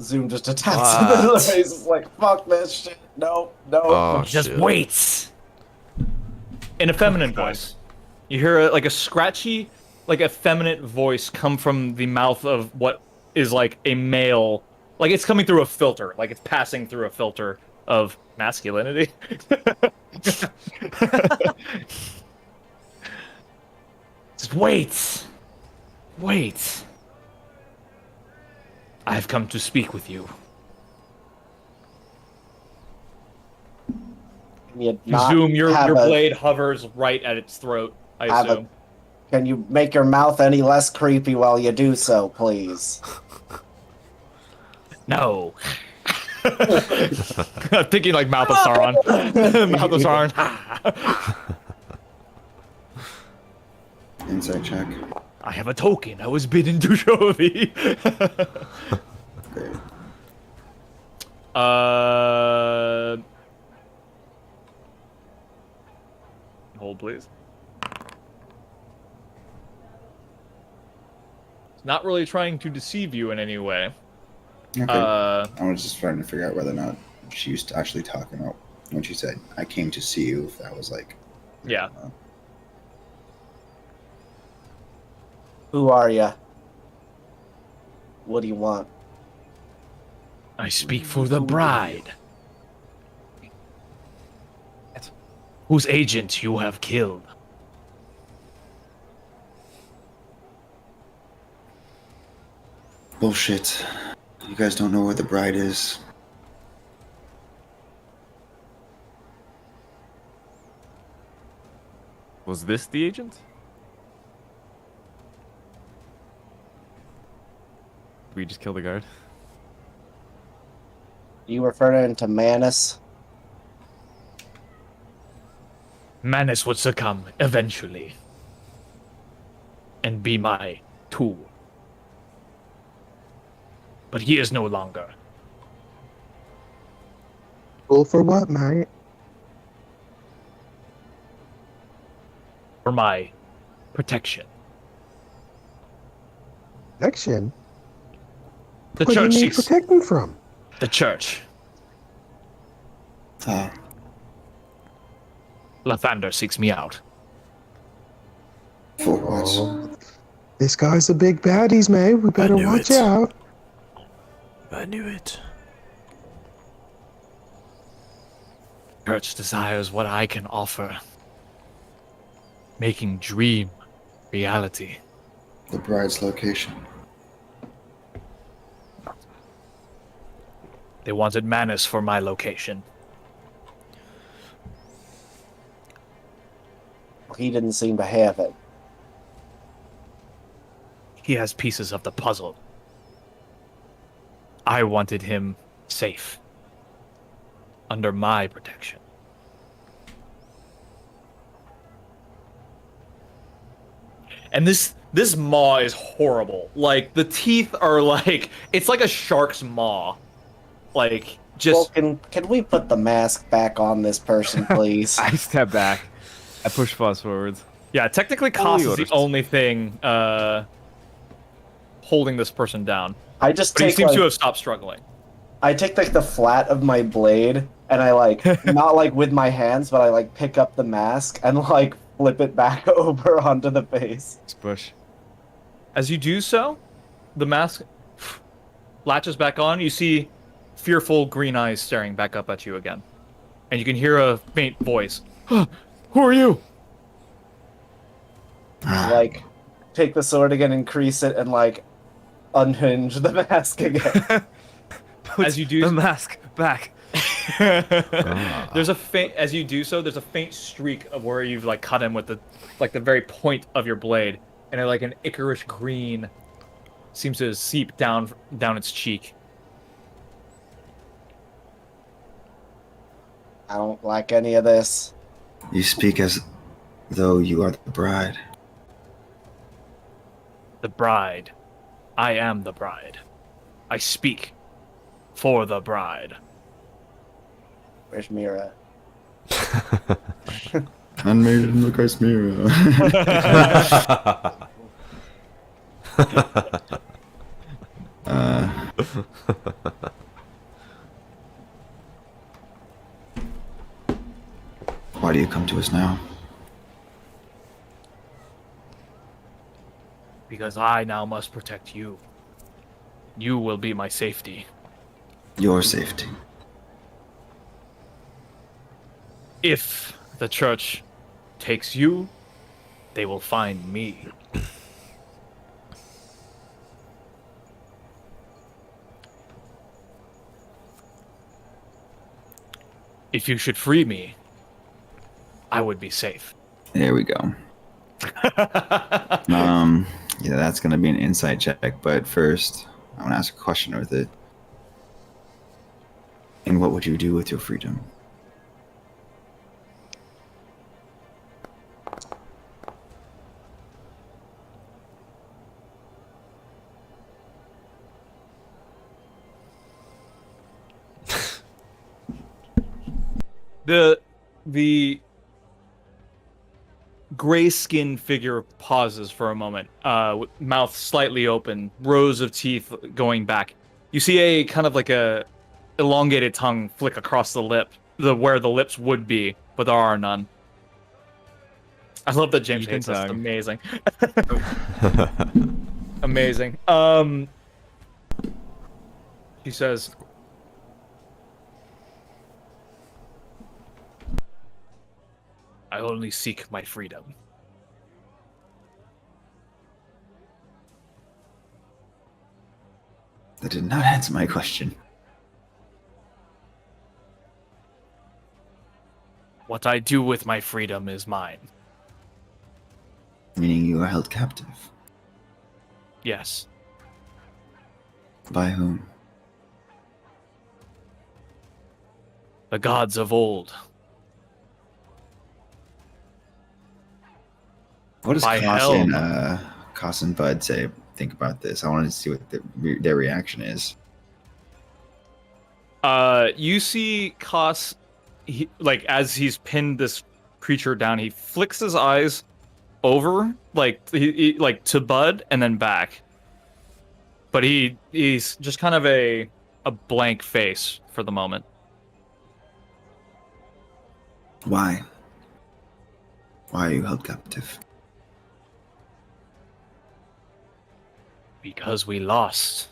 G: Zoom just attacks him in the face. It's like, fuck this shit. No.
C: Oh,
A: Just
C: shit.
A: waits. In a feminine voice. You hear like a scratchy, like effeminate voice come from the mouth of what is like a male. Like it's coming through a filter. Like it's passing through a filter of masculinity. Just wait. Wait. I've come to speak with you.
G: Can you not
A: Zoom, your
G: have a-
A: blade hovers right at its throat, I
G: have a-
A: assume.
G: Can you make your mouth any less creepy while you do so, please?
A: No. I'm thinking like Mouth of Sauron. Mouth of Sauron.
D: Insight check.
A: I have a token. I was bidden to show thee.
D: Great.
A: Hold, please. It's not really trying to deceive you in any way.
D: Okay.
A: Uh,
D: I was just trying to figure out whether or not she was actually talking about when she said, I came to see you, if that was like.
A: yeah.
G: Who are you? What do you want?
A: I speak for the bride. Whose agent you have killed.
D: Bullshit. You guys don't know where the bride is.
E: Was this the agent? Did we just kill the guard?
G: You referring to Manus?
A: Manus would succumb eventually. And be my tool. But he is no longer.
H: Well, for what, mate?
A: For my protection.
H: Protection?
A: The
H: What do you
A: church
H: need
A: seeks
H: protecting from?
A: the church. Lathander seeks me out.
D: For what?
H: Oh, this guy's a big baddies, mate. We better
I: knew
H: watch
I: it.
H: out.
I: I knew it.
A: Church desires what I can offer. Making dream reality.
D: The bride's location.
A: They wanted Manus for my location.
G: He didn't seem to have it.
A: He has pieces of the puzzle. I wanted him safe. Under my protection. And this maw is horrible. Like, the teeth are like, it's like a shark's maw. Like, just...
G: Well, can we put the mask back on this person, please?
E: I step back. I push Foz forwards.
A: Yeah, technically
E: Follow
A: Koss is
E: orders.
A: the only thing holding this person down.
G: I just
A: But he
G: take
A: seems
G: like,
A: to have stopped struggling.
G: I take like the flat of my blade and I like not like with my hands, but I like pick up the mask and like flip it back over onto the face.
E: Let's push.
A: As you do so, the mask latches back on. You see fearful green eyes staring back up at you again. And you can hear a faint voice. Who are you?
G: Like take the sword again, increase it, and like unhinge the mask again.
A: As you do
E: the mask back.
A: There's a faint as you do so, there's a faint streak of where you've like cut him with the very point of your blade, and like an ichorish green seems to seep down its cheek.
G: I don't like any of this.
D: You speak as though you are the bride.
A: The bride. I am the bride. I speak for the bride.
G: Where's Mira?
D: Handmaid in the Christ mirror. Why do you come to us now?
A: Because I now must protect you. You will be my safety.
D: Your safety.
A: If the church takes you, they will find me. If you should free me, I would be safe.
D: There we go. Yeah, that's gonna be an insight check, but first, I want to ask a question with it. And what would you do with your freedom?
A: The gray-skinned figure pauses for a moment, with mouth slightly open, rows of teeth going back. You see a kind of like a elongated tongue flick across the lip, where the lips would be, but there are none. I love that James hates us. It's amazing. Amazing. She says, I only seek my freedom.
D: That did not answer my question.
A: What I do with my freedom is mine.
D: Meaning you are held captive.
A: Yes.
D: By whom?
A: The gods of old.
D: What does
A: By
D: Koss and Bud say? Think about this. I wanted to see what their reaction is.
A: You see Koss, as he's pinned this creature down, he flicks his eyes over, to Bud and then back. But he's just kind of a blank face for the moment.
D: Why? Why are you held captive?
A: Because we lost.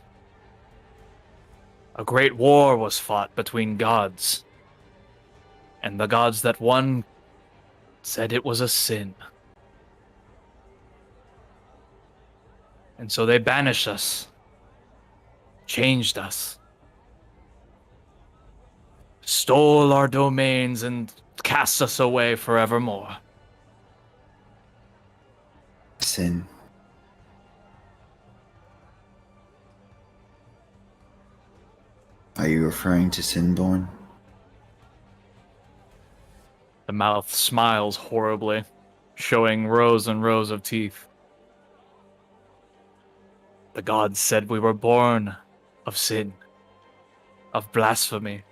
A: A great war was fought between gods. And the gods that won said it was a sin. And so they banished us. Changed us. stole our domains and cast us away forevermore.
D: Sin. Are you referring to Sinborn?
A: The mouth smiles horribly, showing rows and rows of teeth. The gods said we were born of sin, of blasphemy.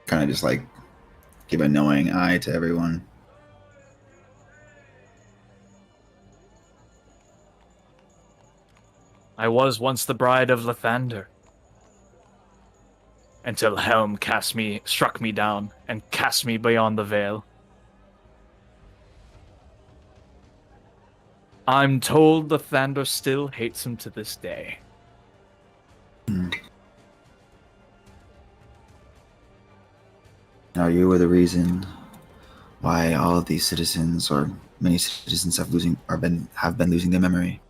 D: Kind of just like give a knowing eye to everyone.
A: I was once the bride of Lathander, until Helm struck me down, and cast me beyond the veil. I'm told Lathander still hates him to this day.
D: Now you were the reason why all of these citizens, or many citizens, have been losing their memory.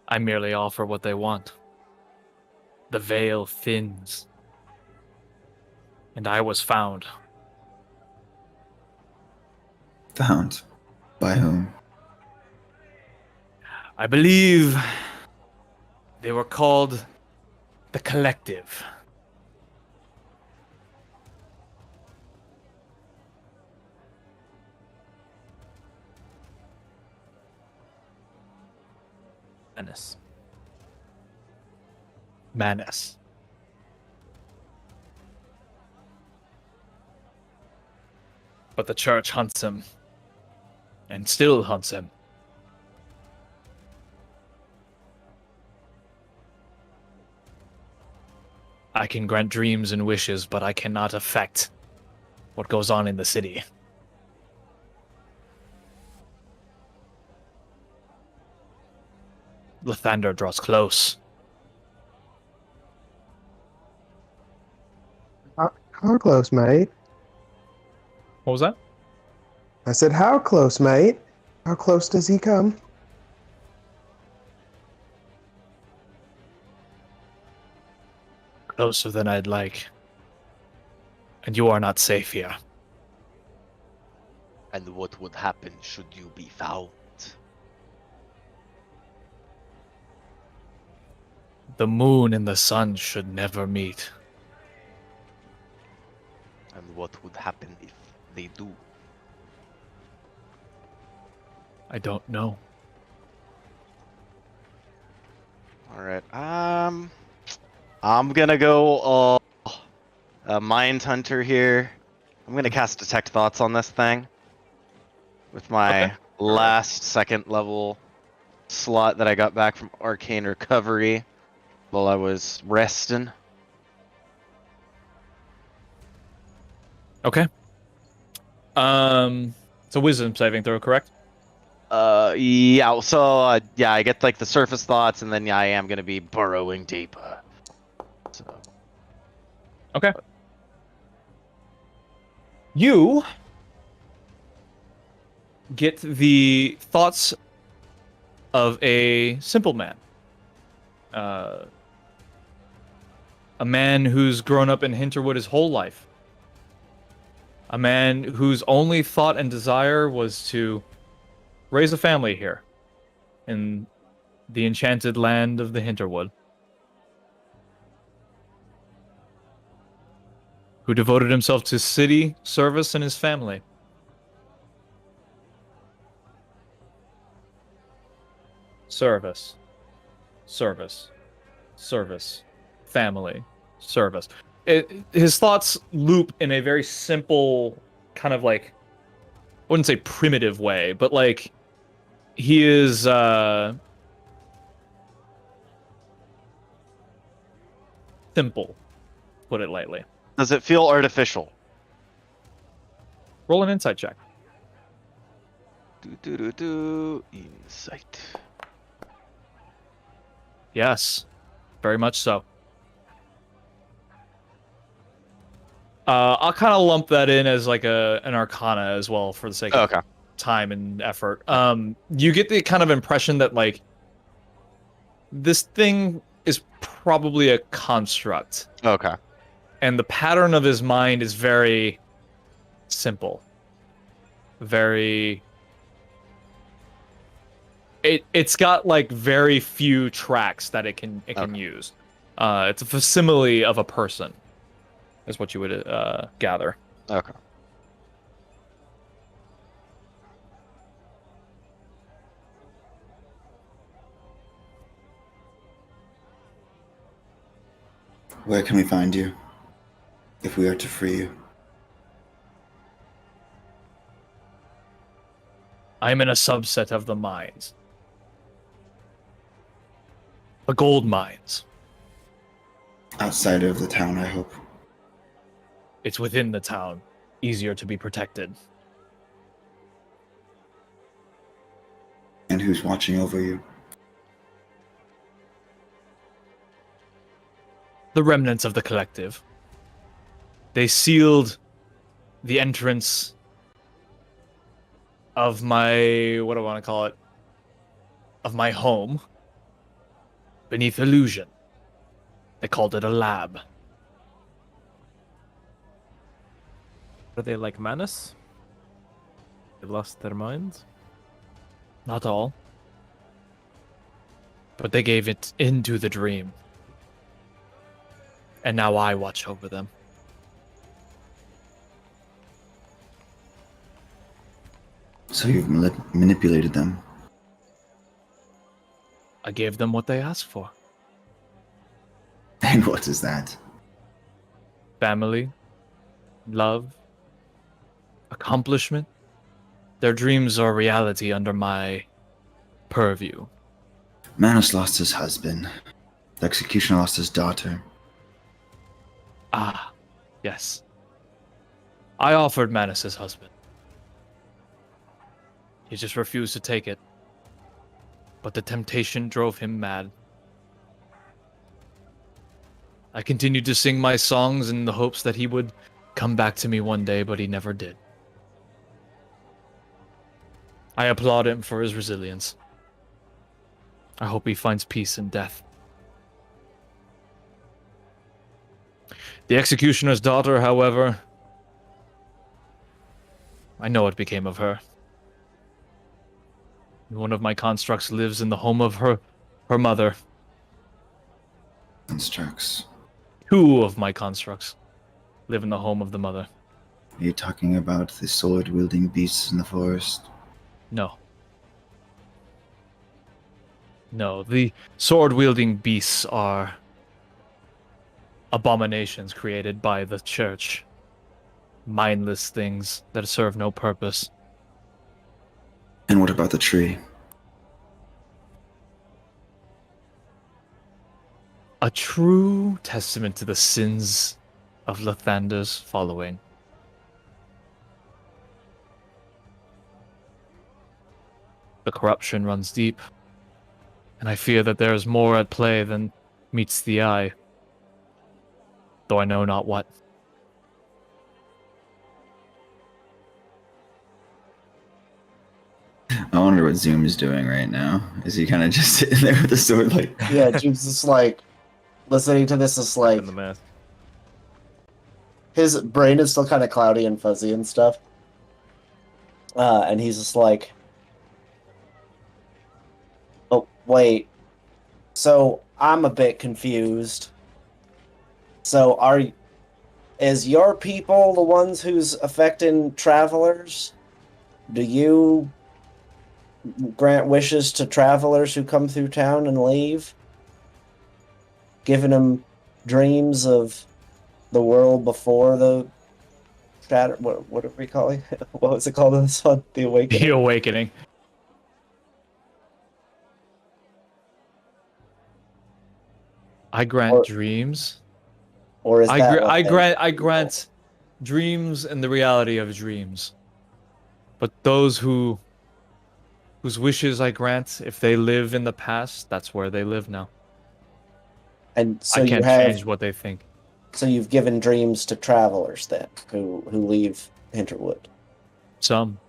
A: I merely offer what they want. The veil thins, and I was found.
D: Found by whom?
A: I believe they were called the Collective.
E: Menace.
A: Manus. But the church hunts him, and still hunts him. I can grant dreams and wishes, but I cannot affect what goes on in the city. Lathander draws close.
H: How close, mate?
A: What was that?
H: I said, how close, mate? How close does he come?
A: Closer than I'd like. And you are not safe here.
B: And what would happen should you be found?
A: The moon and the sun should never meet.
B: And what would happen if they do?
A: I don't know.
B: Alright, I'm gonna go, Mind Hunter here. I'm gonna cast Detect Thoughts on this thing. With my last second level slot that I got back from Arcane Recovery while I was resting.
A: Okay. It's a wisdom saving throw, correct?
B: Yeah, so, yeah, I get, like, the surface thoughts, and then, yeah, I am gonna be burrowing deeper. So.
A: Okay. You get the thoughts of a simple man. A man who's grown up in Hinterwood his whole life. A man whose only thought and desire was to raise a family here in the enchanted land of the Hinterwood. Who devoted himself to city service and his family. Service. Service. Service. Family. Service. His thoughts loop in a very simple, kind of like, I wouldn't say primitive way, but like, he is, simple, put it lightly.
B: Does it feel artificial?
A: Roll an insight check.
B: Insight.
A: Yes, very much so. I'll kind of lump that in as like an arcana as well for the sake of time and effort. You get the kind of impression that like this thing is probably a construct.
B: Okay.
A: And the pattern of his mind is very simple. Very... It's got like very few tracks that it can use. It's a facsimile of a person, is what you would gather.
B: Okay.
D: Where can we find you if we are to free you?
A: I'm in a subset of the mines. The gold mines.
D: Outside of the town, I hope.
A: It's within the town. Easier to be protected.
D: And who's watching over you?
A: The remnants of the collective. They sealed the entrance of my... what do I want to call it? Of my home. Beneath illusion. They called it a lab.
E: Are they like Manus? They lost their minds?
A: Not all. But they gave it into the dream. And now I watch over them.
D: So you've manipulated them.
A: I gave them what they asked for.
D: And what is that?
A: Family, love, accomplishment. Their dreams are reality under my purview.
D: Manus lost his husband. The executioner lost his daughter.
A: Ah, yes. I offered Manus his husband. He just refused to take it. But the temptation drove him mad. I continued to sing my songs in the hopes that he would come back to me one day, but he never did. I applaud him for his resilience. I hope he finds peace in death. The executioner's daughter, however, I know what became of her. One of my constructs lives in the home of her mother.
D: Constructs.
A: Two of my constructs live in the home of the mother.
D: Are you talking about the sword-wielding beasts in the forest?
A: No. No, the sword-wielding beasts are abominations created by the church. Mindless things that serve no purpose.
D: And what about the tree?
A: A true testament to the sins of Lathander's following. The corruption runs deep, and I fear that there is more at play than meets the eye, though I know not what.
D: I wonder what Zoom is doing right now. Is he kind of just sitting there with the sword like...
G: Yeah, Jude's just like listening to this is like
E: In the mask.
G: his brain is still kind of cloudy and fuzzy and stuff. And he's just like, oh, wait. So I'm a bit confused. So is your people the ones who's affecting travelers? Do you grant wishes to travelers who come through town and leave? Giving them dreams of the world before the shatter. What are we calling it? What was it called in this one? The Awakening.
A: The Awakening. I grant dreams.
G: Or is that what
A: I
G: they-
A: grant dreams and the reality of dreams. But those whose wishes I grant, if they live in the past, that's where they live now.
G: And so
A: I can't
G: you have,
A: change what they think.
G: so you've given dreams to travelers then who leave Hinterwood.
A: Some.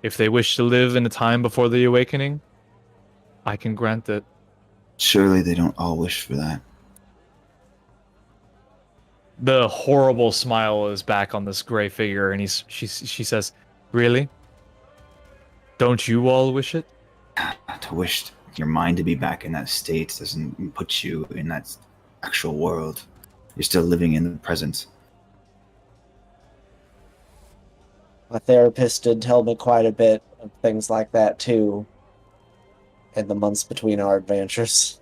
A: If they wish to live in a time before the Awakening, I can grant it.
D: Surely they don't all wish for that.
A: The horrible smile is back on this gray figure, and she says, "Really? Don't you all wish it?"
D: To wish your mind to be back in that state doesn't put you in that actual world. You're still living in the present.
G: My therapist did tell me quite a bit of things like that too in the months between our adventures.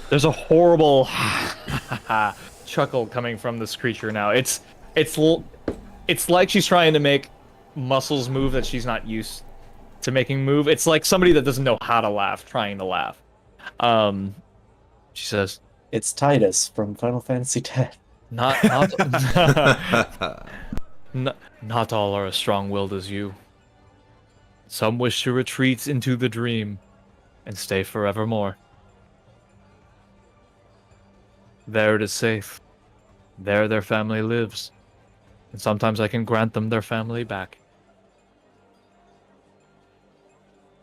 A: There's a horrible chuckle coming from this creature now. It's like she's trying to make muscles move that she's not used to making move. It's like somebody that doesn't know how to laugh trying to laugh. She says,
G: It's Titus from Final Fantasy X.
A: not not all are as strong-willed as you. Some wish to retreat into the dream and stay forevermore. There it is safe. There their family lives. And sometimes I can grant them their family back.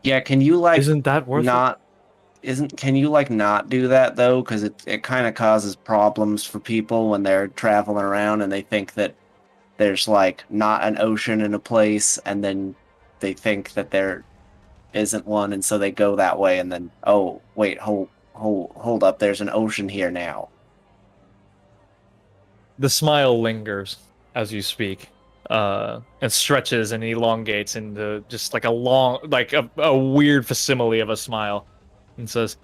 G: Yeah, can you like
A: Isn't that worth it?
G: can you like not do that though? Because it kind of causes problems for people when they're traveling around and they think that there's like not an ocean in a place, and then they think that there isn't one, and so they go that way, and then oh wait, hold up, there's an ocean here now.
A: The smile lingers as you speak, and stretches and elongates into just like a long, like a weird facsimile of a smile, and says,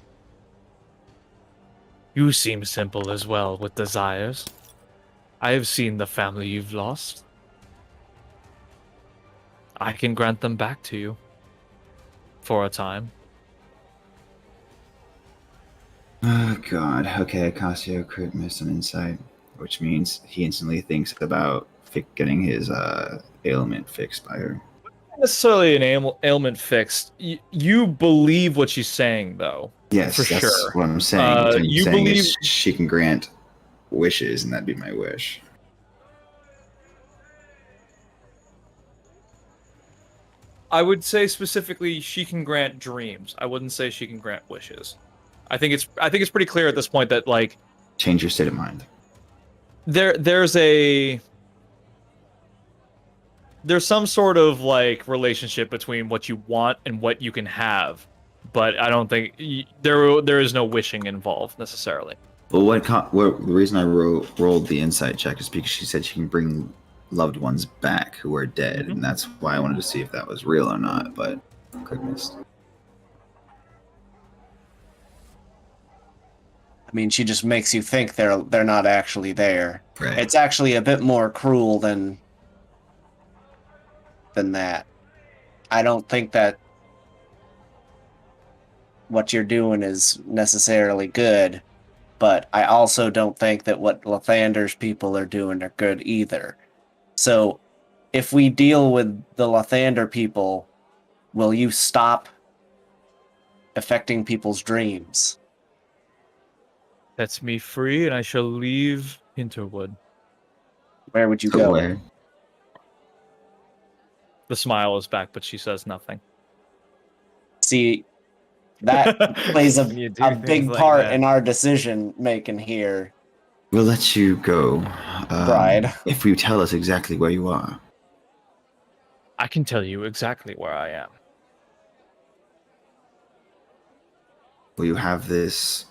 A: "You seem simple as well with desires. I have seen the family you've lost. I can grant them back to you. For a time."
D: Oh god. Okay, Acacio crit missed an insight, which means he instantly thinks about getting his ailment fixed by her.
A: Not necessarily an ailment fixed. You believe what she's saying, though.
D: Yes,
A: for
D: that's
A: sure.
D: what I'm saying. What I'm
A: You
D: saying
A: believe
D: is she can grant wishes, and that'd be my wish.
A: I would say specifically she can grant dreams. I wouldn't say she can grant wishes. I think it's pretty clear at this point that like
D: Change your state of mind.
A: there's some sort of like relationship between what you want and what you can have, but I don't think there is no wishing involved necessarily.
D: Well, the reason I rolled the insight check is because she said she can bring loved ones back who are dead, and that's why I wanted to see if that was real or not. But crit missed.
G: I mean, she just makes you think they're not actually there.
D: Right.
G: It's actually a bit more cruel than that. I don't think that what you're doing is necessarily good, but I also don't think that what Lathander's people are doing are good either. So, if we deal with the Lathander people, will you stop affecting people's dreams?
A: Sets me free, and I shall leave Hinterwood.
G: Where would you
D: So
G: go?
D: where?
A: The smile is back, but she says nothing.
G: See, that plays a
E: When you do
G: a
E: things
G: big
E: like
G: part
E: that.
G: in our decision making here,
D: We'll let you go,
G: Bride.
D: if you tell us exactly where you are.
A: I can tell you exactly where I am.
D: Will you have this?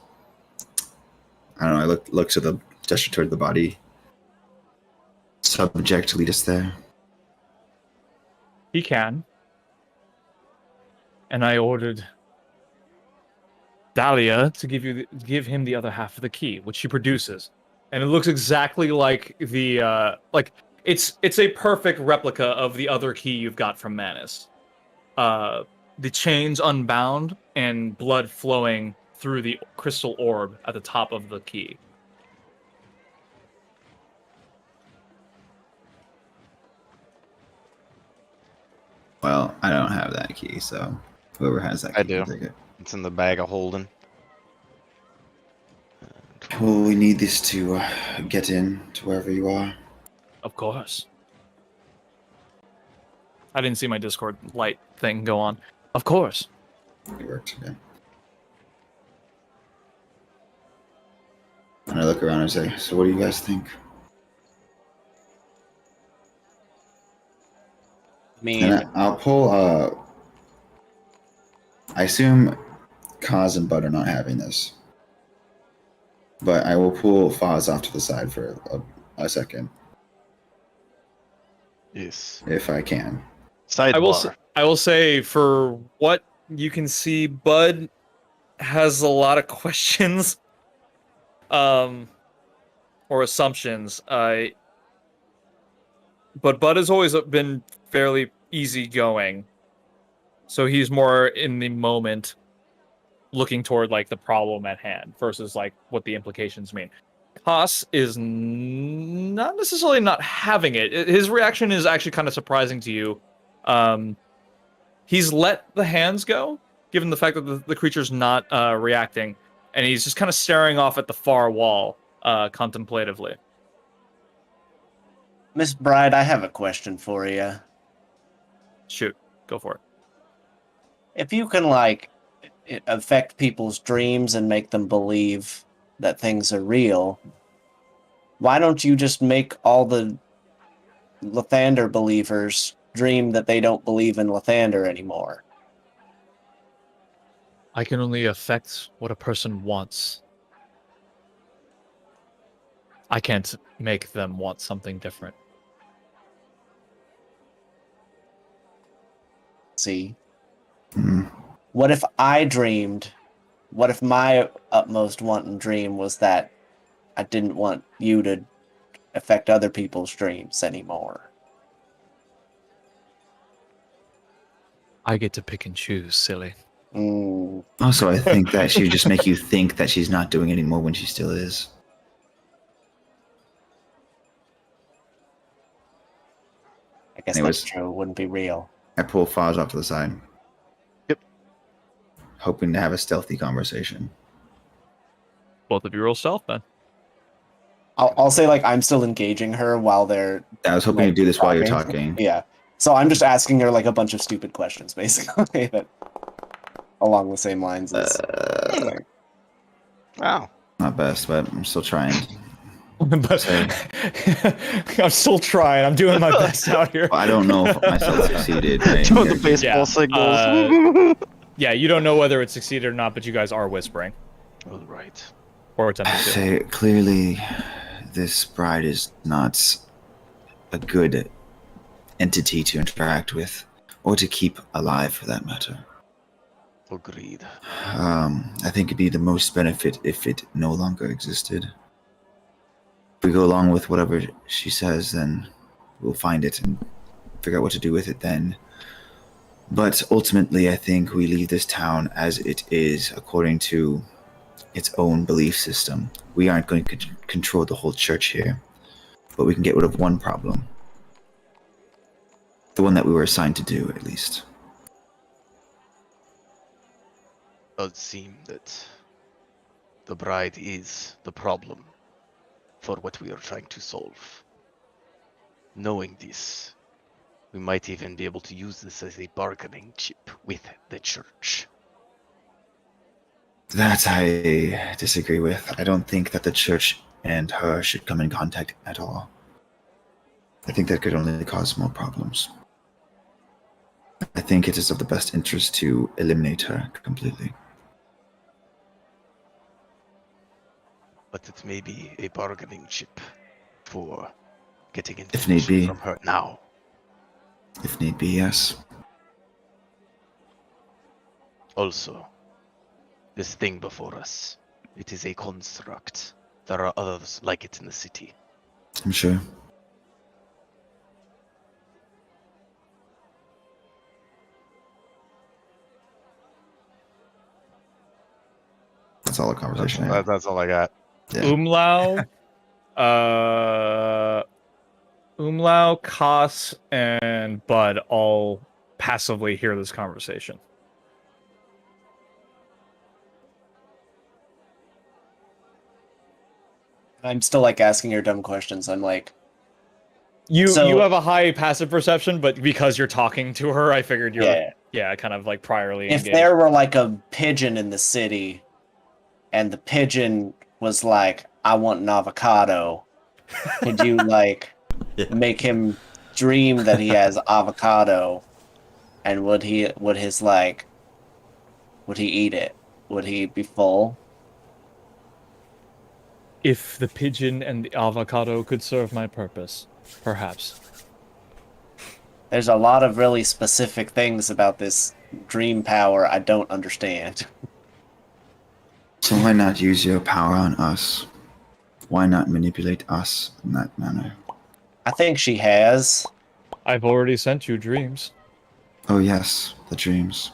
D: I don't know. I looks at the gesture toward the body. Subject lead us there.
A: He can. And I ordered Dahlia to give him the other half of the key, which she produces. And it looks exactly like the it's a perfect replica of the other key you've got from Manus. The chains unbound and blood flowing through the crystal orb at the top of the key.
D: Well, I don't have that key, so whoever has that key
B: I do.
D: can take it.
B: It's in the bag of holding.
D: Well, we need this to get in to wherever you are.
A: Of course. I didn't see my Discord light thing go on. Of course.
D: It worked. Okay. And I look around and say, "So, what do you guys think?"
G: I mean,
D: And I'll pull. I assume Kaz and Bud are not having this, but I will pull Foz off to the side for a second
B: Yes.
D: if I can.
B: Sidebar.
A: I will say, for what you can see, Bud has a lot of questions, or assumptions. But Bud has always been fairly easygoing, so he's more in the moment, looking toward like the problem at hand versus like what the implications mean. Haas is not necessarily not having it. His reaction is actually kind of surprising to you. He's let the hands go, given the fact that the creature's not reacting, and he's just kind of staring off at the far wall, contemplatively.
G: Miss Bride, I have a question for you.
A: Shoot, go for it.
G: If you can, like, affect people's dreams and make them believe that things are real, why don't you just make all the Lathander believers dream that they don't believe in Lathander anymore?
A: I can only affect what a person wants. I can't make them want something different.
G: See?
D: Mm.
G: What if I dreamed? What if my utmost want and dream was that I didn't want you to affect other people's dreams anymore?
A: I get to pick and choose, silly.
G: Mm,
D: Also, I think that she would just make you think that she's not doing anymore when she still is.
G: I guess
D: Anyways.
G: that's true. It wouldn't be real.
D: I pull Foz off to the side.
B: Yep.
D: Hoping to have a stealthy conversation.
A: Both of you roll stealth, then.
G: I'll say, like, I'm still engaging her while they're...
D: I was hoping
G: like,
D: to do this while you're talking.
G: Yeah. So I'm just asking her, like, a bunch of stupid questions, basically, that along the same lines as...
B: Wow.
D: Not best, but I'm still trying.
A: But
D: Say.
A: I'm still trying. I'm doing my best out here.
D: Well, I don't know if myself succeeded. Right?
B: Doing the baseball
A: Yeah.
B: signals.
A: Yeah, you don't know whether it succeeded or not, but you guys are whispering.
B: All right.
A: Or attempting to.
D: Say, clearly, this bride is not a good entity to interact with, or to keep alive for that matter.
B: Agreed.
D: I think it'd be the most benefit if it no longer existed. If we go along with whatever she says, then we'll find it and figure out what to do with it then. But ultimately, I think we leave this town as it is, according to its own belief system. We aren't going to control the whole church here, but we can get rid of one problem. The one that we were assigned to do, at least.
B: It does seem that the bride is the problem for what we are trying to solve. Knowing this, we might even be able to use this as a bargaining chip with the church.
D: That I disagree with. I don't think that the church and her should come in contact at all. I think that could only cause more problems. I think it is of the best interest to eliminate her completely.
B: But it may be a bargaining chip for getting
D: If need
B: information
D: be.
B: from her now.
D: If need be, yes.
B: Also, this thing before us, it is a construct. There are others like it in the city.
D: I'm sure. That's all the conversation I had.
B: That's all I got.
D: Yeah.
A: Umlau, Koss, and Bud all passively hear this conversation.
G: I'm still, like, asking her dumb questions. I'm like...
A: You
G: So-
A: have a high passive perception, but because you're talking to her, I figured you're
G: Yeah.
A: Yeah, kind of like priorly
G: If
A: engaged.
G: there were like a pigeon in the city, and the pigeon was like, "I want an avocado," could you like make him dream that he has avocado, and would he eat it? Would he be full?
A: If the pigeon and the avocado could serve my purpose, perhaps.
G: There's a lot of really specific things about this dream power I don't understand.
D: So why not use your power on us? Why not manipulate us in that manner?
G: I think she has.
A: I've already sent you dreams.
D: Oh yes, the dreams.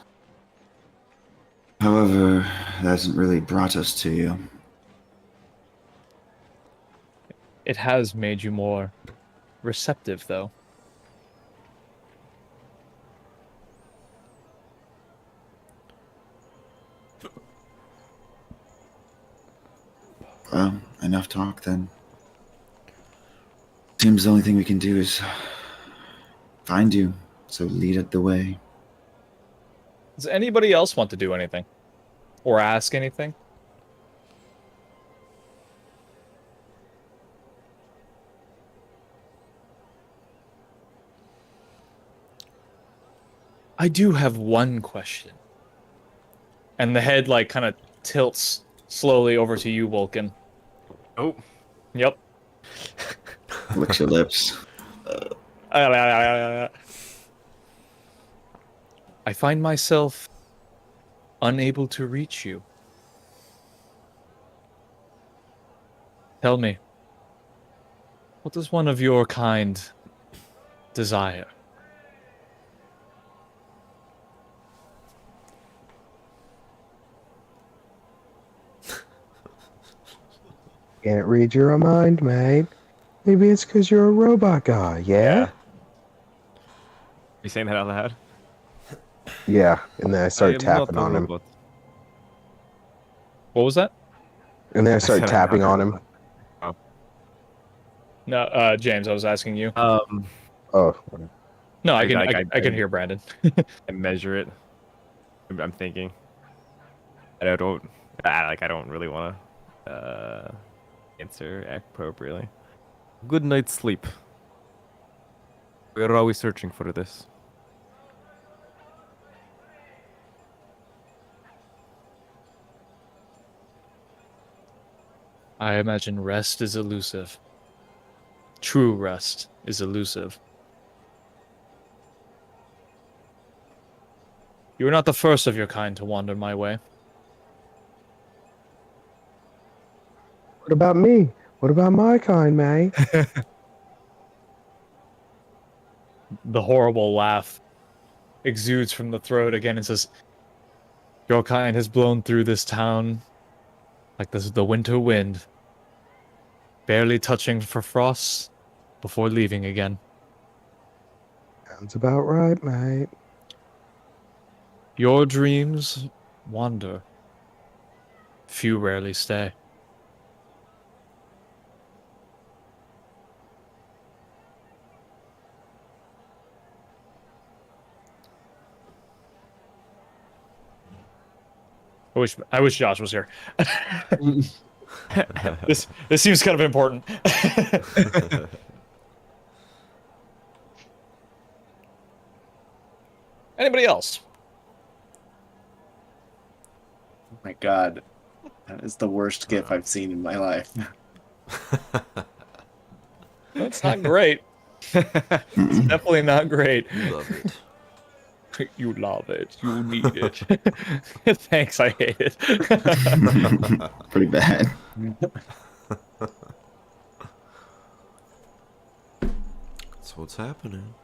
D: However, that hasn't really brought us to you.
A: It has made you more receptive, though.
D: Well, enough talk then. Seems the only thing we can do is find you, so lead it the way.
A: Does anybody else want to do anything? Or ask anything? I do have one question. And the head, like, kind of tilts slowly over to you, Vulcan.
E: Oh.
A: Yep.
D: Licks your lips.
A: I find myself unable to reach you. Tell me, what does one of your kind desire?
H: Can't read your mind, mate. Maybe it's because you're a robot guy, yeah?
E: You saying that out loud?
F: Yeah, and then I
E: I
F: start
E: am not
F: tapping
E: a
F: on him.
E: robot.
A: What was that?
F: And then I start
E: said I'm
F: tapping
E: not a
F: on him.
A: No, James, I was asking you.
F: Oh,
A: No, I
E: I
A: can hear Brandon.
E: I measure it. I'm thinking. And I don't really want to answer appropriately. Good night's sleep. We're always searching for this.
A: I imagine rest is elusive. True rest is elusive. You are not the first of your kind to wander my way.
H: What about me? What about my kind, mate?
A: The horrible laugh exudes from the throat again and says, "Your kind has blown through this town like the winter wind, barely touching for frost before leaving again.
H: Sounds about right, mate.
A: Your dreams wander. Few rarely stay." I wish Josh was here. This seems kind of important. Anybody else?
G: Oh my god. That is the worst GIF I've seen in my life.
A: That's not great. It's definitely not great.
C: You love it.
A: You love it. You need it. Thanks, I hate it.
D: Pretty bad.
C: That's what's happening.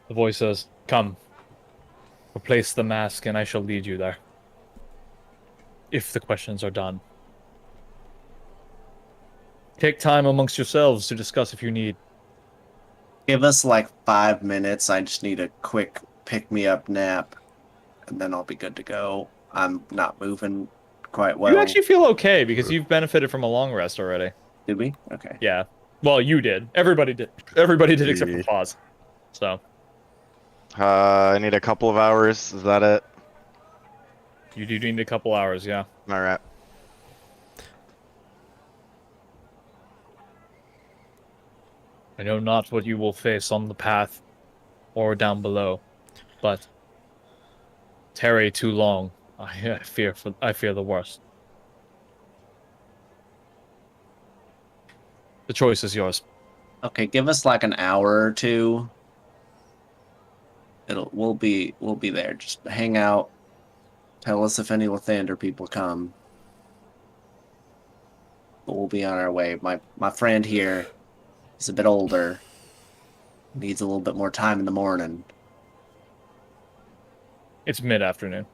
A: The voice says, "Come. Replace the mask and I shall lead you there. If the questions are done. Take time amongst yourselves to discuss if you need."
G: Give us like 5 minutes. I just need a quick pick-me-up nap, and then I'll be good to go. I'm not moving quite well.
A: You actually feel okay because you've benefited from a long rest already.
G: Did we? Okay.
A: Yeah. Well, you did. Everybody did. Everybody did except for Foz. So.
B: I need a couple of hours. Is that it?
A: You do need a couple hours, yeah.
B: All right.
A: I know not what you will face on the path or down below, but tarry too long. I fear the worst. The choice is yours.
G: Okay, give us like an hour or two. We'll be there. Just hang out. Tell us if any Lathander people come. But we'll be on our way. My friend here is a bit older. Needs a little bit more time in the morning.
A: It's mid-afternoon.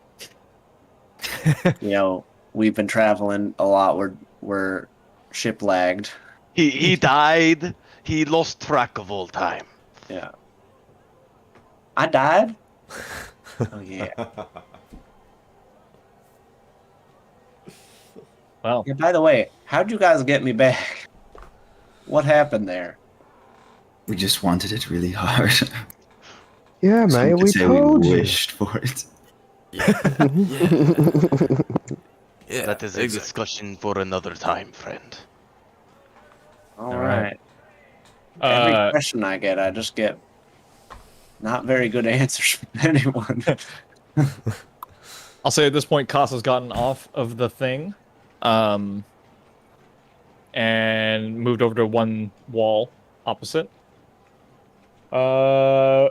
G: You know, we've been traveling a lot. We're ship lagged.
B: He died. He lost track of all time.
G: Yeah. I died? Oh yeah.
A: Well,
G: Yeah, by the way, how'd you guys get me back? What happened there?
D: We just wanted it really hard.
H: Yeah,
D: Some
H: mate,
D: could
H: we
D: say
H: told
D: we
H: you.
D: wished for it.
I: Yeah. Yeah.
B: That is a discussion for another time, friend.
G: All
A: right.
G: right. Every question I get, I just get not very good answers from anyone.
A: I'll say at this point, Kasa's gotten off of the thing, and moved over to one wall opposite.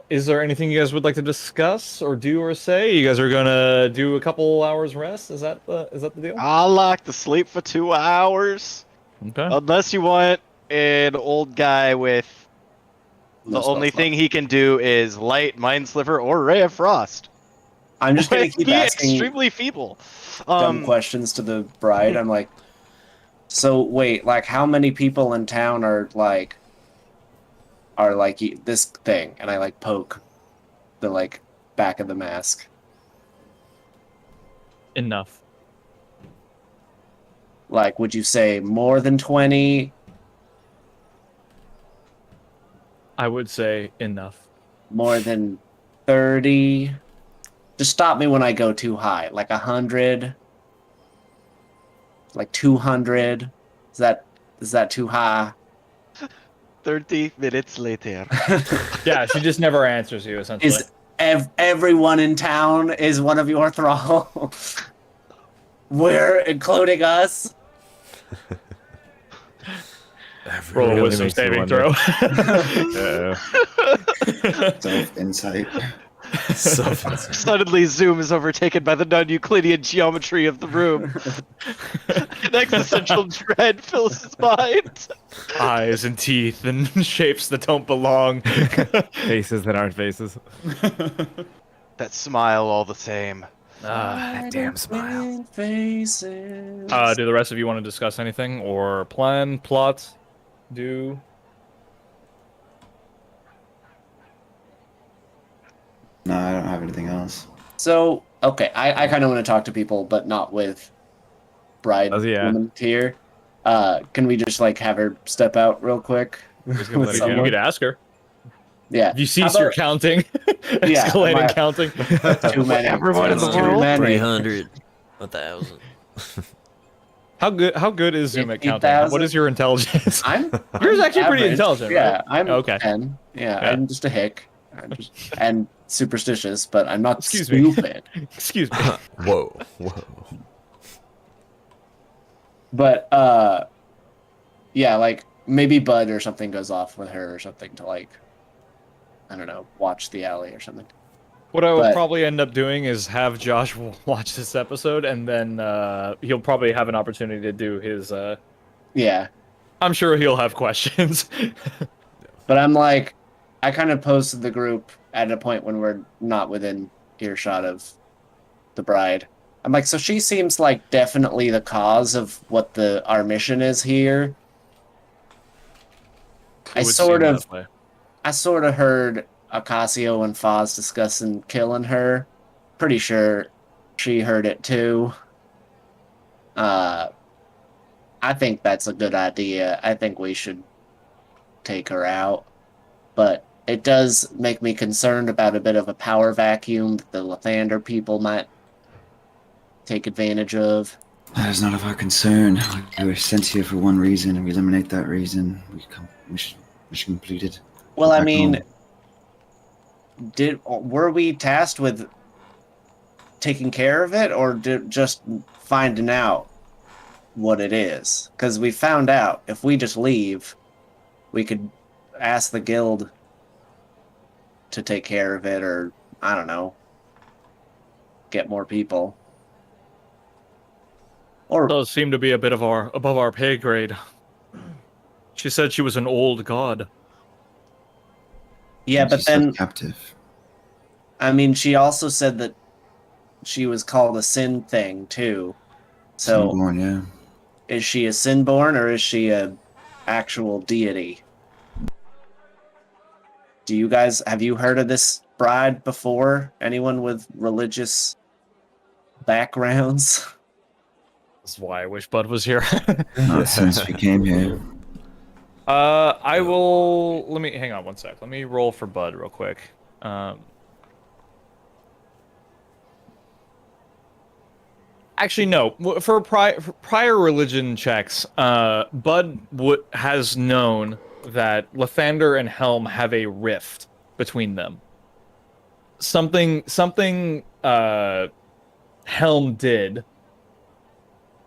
A: Is there anything you guys would like to discuss or do or say? You guys are gonna do a couple hours rest? Is that the deal?
B: I like to sleep for 2 hours.
A: Okay.
B: Unless you want an old guy with the only thing he can do is light, mind sliver, or ray of frost.
G: I'm just gonna keep
B: Be
G: asking
B: extremely feeble.
G: dumb questions to the bride. I'm like, so wait, like how many people in town are like this thing? And I like poke the like back of the mask.
A: Enough.
G: Like, would you say more than 20?
A: I would say enough.
G: More than 30? Just stop me when I go too high. Like 100? Like 200? Is that too high?
B: 30 minutes later.
A: Yeah, she just never answers you, essentially.
G: Is everyone in town is one of your thrall? We're including us?
A: Roll a
E: Really
A: wisdom
E: makes you
A: saving
E: wonder.
A: throw.
D: Self-insight.
B: Suddenly, Zoom is overtaken by the non-Euclidean geometry of the room. An existential dread fills his mind.
A: Eyes and teeth and shapes that don't belong.
E: Faces that aren't faces.
B: That smile all the same.
E: That damn smile.
G: Faces.
A: Do the rest of you want to discuss anything or plan, plot, do?
D: No, I don't have anything else.
G: So, okay, I kind of want to talk to people, but not with bride
E: Oh, yeah.
G: woman here. Can we just like have her step out real quick?
E: Just gonna
G: with
E: let her go.
A: You
G: someone?
A: could ask her.
G: Yeah.
A: If you
G: How
A: cease your
G: about
A: counting,
G: Yeah,
A: escalating
G: my-
A: counting.
G: too many?
B: Everyone in the
G: Too
B: world?
G: many.
I: 300, 1,000.
A: How good is Zoom at counting?
G: 50,000?
A: What is your intelligence?
G: Yours
A: actually pretty intelligent,
G: Yeah,
A: right?
G: I'm
A: Okay.
G: 10. Yeah,
A: Yeah.
G: I'm just a hick. And superstitious, but I'm not
A: Excuse me.
G: stupid.
A: Excuse me.
C: Whoa, whoa.
G: But yeah, like maybe Bud or something goes off with her or something to like, I don't know, watch the alley or something.
A: What I would
G: But-
A: probably end up doing is have Josh watch this episode, and then he'll probably have an opportunity to do his.
G: Yeah,
A: I'm sure he'll have questions.
G: but I'm like, I kind of posted the group at a point when we're not within earshot of the bride. I'm like, so she seems like definitely the cause of what our mission is here. I
A: It would
G: sort
A: seem
G: of
A: that way.
G: I sort of heard Ocasio and Foz discussing killing her. Pretty sure she heard it too. I think that's a good idea. I think we should take her out. But it does make me concerned about a bit of a power vacuum that the Lathander people might take advantage of.
D: That is none of our concern. We were sent here for one reason, and we eliminate that reason. Mission completed.
G: Well,
D: Go
G: I
D: back
G: mean,
D: home.
G: were we tasked with taking care of it, or just finding out what it is? Because we found out if we just leave, we could ask the guild to take care of it, or I don't know, get more people. Or
A: Does seem to be a bit of above our pay grade. She said she was an old god.
G: yeah,
D: And
G: but
D: she's held
G: then
D: captive.
G: I mean, she also said that she was called a sin thing too. So
D: Sunborn, yeah.
G: is she a sinborn or is she a actual deity? Do you guys have you heard of this bride before? Anyone with religious backgrounds?
A: That's why I wish Bud was here.
D: Not since we came here.
A: I will. Let me hang on one sec. Let me roll for Bud real quick. Actually, no. For prior religion checks, Bud has known that Lathander and Helm have a rift between them. Something Helm did.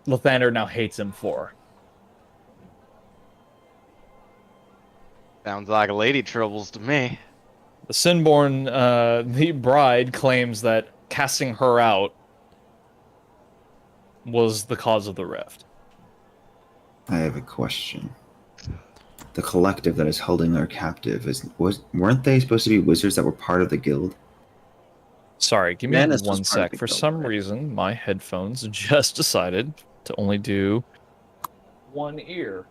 A: Lathander now hates him for.
B: Sounds like lady troubles to me.
A: The Sinborn, the bride, claims that casting her out was the cause of the rift.
D: I have a question. The collective that is holding her captive weren't they supposed to be wizards that were part of the guild?
A: Sorry, give me
G: Manus was
A: one
G: part of
A: sec.
G: the
A: For
G: guild,
A: some
G: right?
A: reason, my headphones just decided to only do one ear.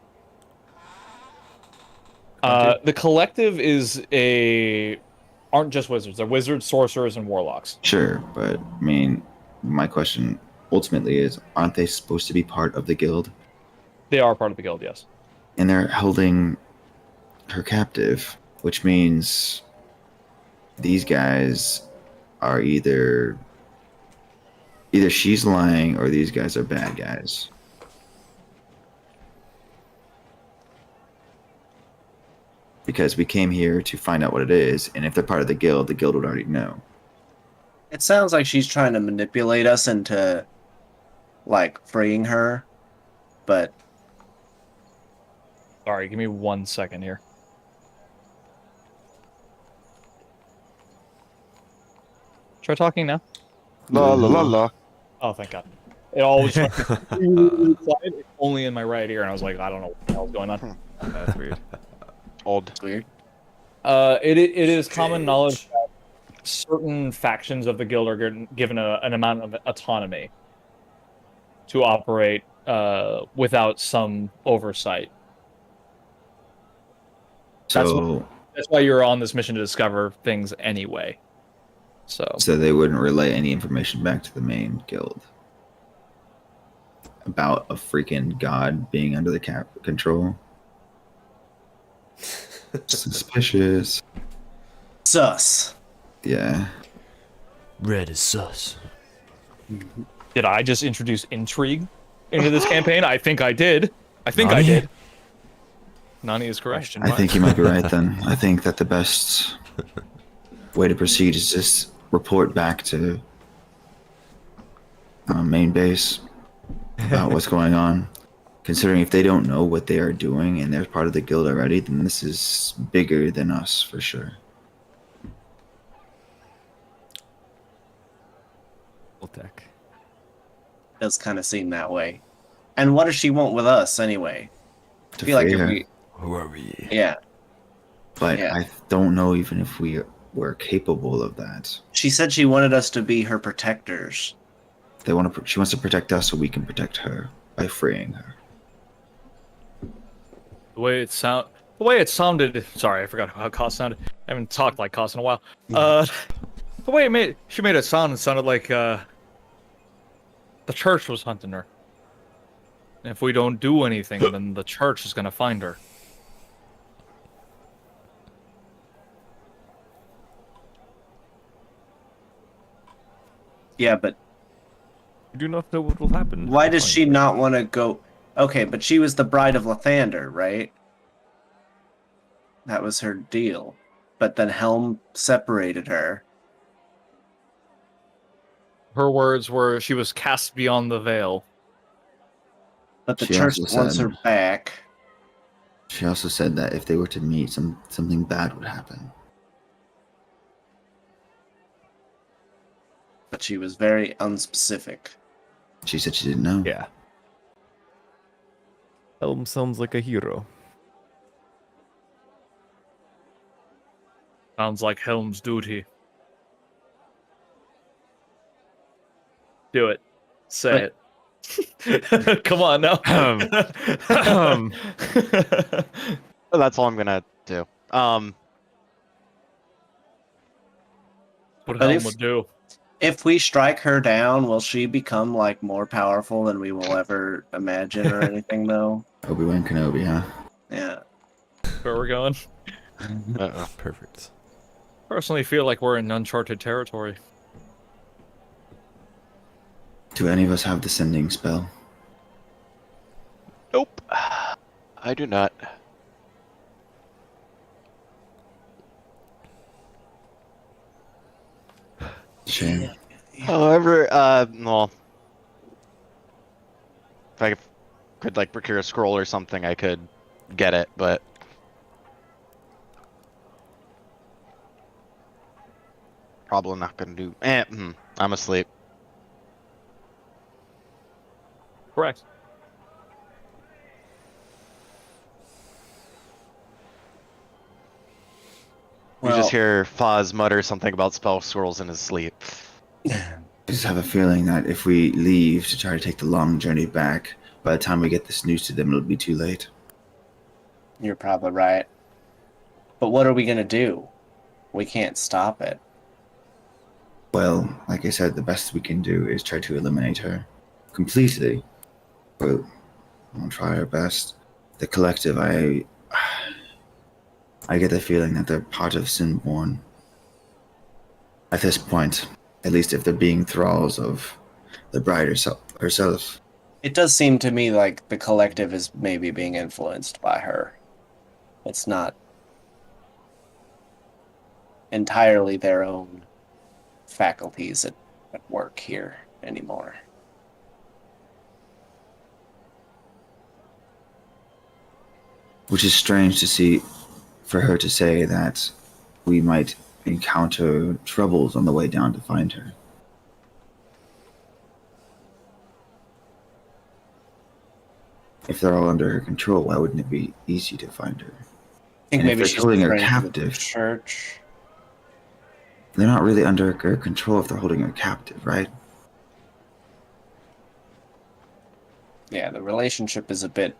A: The collective aren't just wizards. They're wizards, sorcerers, and warlocks.
D: Sure, but I mean, my question ultimately is, aren't they supposed to be part of the guild?
A: They are part of the guild, yes.
D: And they're holding her captive, which means these guys are either she's lying or these guys are bad guys. Because we came here to find out what it is, and if they're part of the guild would already know.
G: It sounds like she's trying to manipulate us into like freeing her, but
A: Sorry, give me 1 second here. Try talking now.
B: La la la la.
A: Oh, thank God. It all was only in my right ear, and I was like, I don't know what the hell's going on.
E: That's weird.
B: Odd.
G: it's weird.
A: It is common knowledge that certain factions of the guild are given an amount of autonomy to operate without some oversight.
D: So
A: That's why you're on this mission to discover things anyway. So
D: they wouldn't relay any information back to the main guild about a freaking god being under the control. Suspicious.
G: Sus.
D: Yeah.
I: Red is sus.
A: did I just introduce intrigue into this campaign? I think I did. I think I
I: Nani?
A: did. Nani is correct.
I: Question
D: I
I: mark.
D: think you might be right then. I think that the best way to proceed is just report back to main base about what's going on. Considering if they don't know what they are doing and they're part of the guild already, then this is bigger than us for sure.
E: Tech.
G: Does kind of seem that way. And what does she want with us anyway? I
D: To
G: feel like
D: free
G: if
D: her.
G: we,
I: Who are we?
G: yeah.
D: But
G: Yeah.
D: I don't know even if we were capable of that.
G: She said she wanted us to be her protectors.
D: She wants to protect us so we can protect her by freeing her.
A: The way it sounded. Sorry, I forgot how Koss sounded. I haven't talked like Koss in a while. The way she made it sounded like the church was hunting her. And if we don't do anything, then the church is gonna find her.
G: Yeah, but
E: We do not know what will happen.
G: why
E: if we
G: does
E: find
G: she
E: her.
G: not want to go? Okay, but she was the bride of Lathander, right? That was her deal. But then Helm separated her.
A: Her words were she was cast beyond the veil.
G: But the
D: She
G: church
D: also
G: wants
D: said-
G: her back.
D: She also said that if they were to meet, something bad would happen.
G: But she was very unspecific.
D: She said she didn't know.
E: Yeah. Helm sounds like a hero.
A: Sounds like Helm's duty. Do it. Say it. Come on now.
B: Well, that's all I'm gonna do.
A: What
G: But
A: Helm
G: if-
A: would do.
G: If we strike her down, will she become like more powerful than we will ever imagine or anything though?
D: Obi-Wan Kenobi, huh?
G: Yeah.
A: Where we're going.
B: Uh-oh.
C: Perfect.
A: Personally feel like we're in uncharted territory.
D: Do any of us have the sending spell?
B: Nope. I do not.
D: Shame.
B: However, well, if I could like procure a scroll or something, I could get it, but probably not gonna do. I'm asleep.
A: Correct.
B: You just hear Foz mutter something about spell scrolls in his sleep.
D: I just have a feeling that if we leave to try to take the long journey back, by the time we get this news to them, it'll be too late.
G: You're probably right. But what are we gonna do? We can't stop it.
D: Well, like I said, the best we can do is try to eliminate her completely. But we'll try our best. The collective, I get the feeling that they're part of Sinborn. At this point, at least if they're being thralls of the bride herself.
G: It does seem to me like the collective is maybe being influenced by her. It's not entirely their own faculties at work here anymore.
D: Which is strange to see for her to say that we might encounter troubles on the way down to find her. If they're all under her control, why wouldn't it be easy to find her?
G: I think
D: And if
G: maybe
D: they're
G: she's
D: holding her
G: referring to the
D: captive.
G: church.
D: They're not really under her control if they're holding her captive, right?
G: Yeah, the relationship is a bit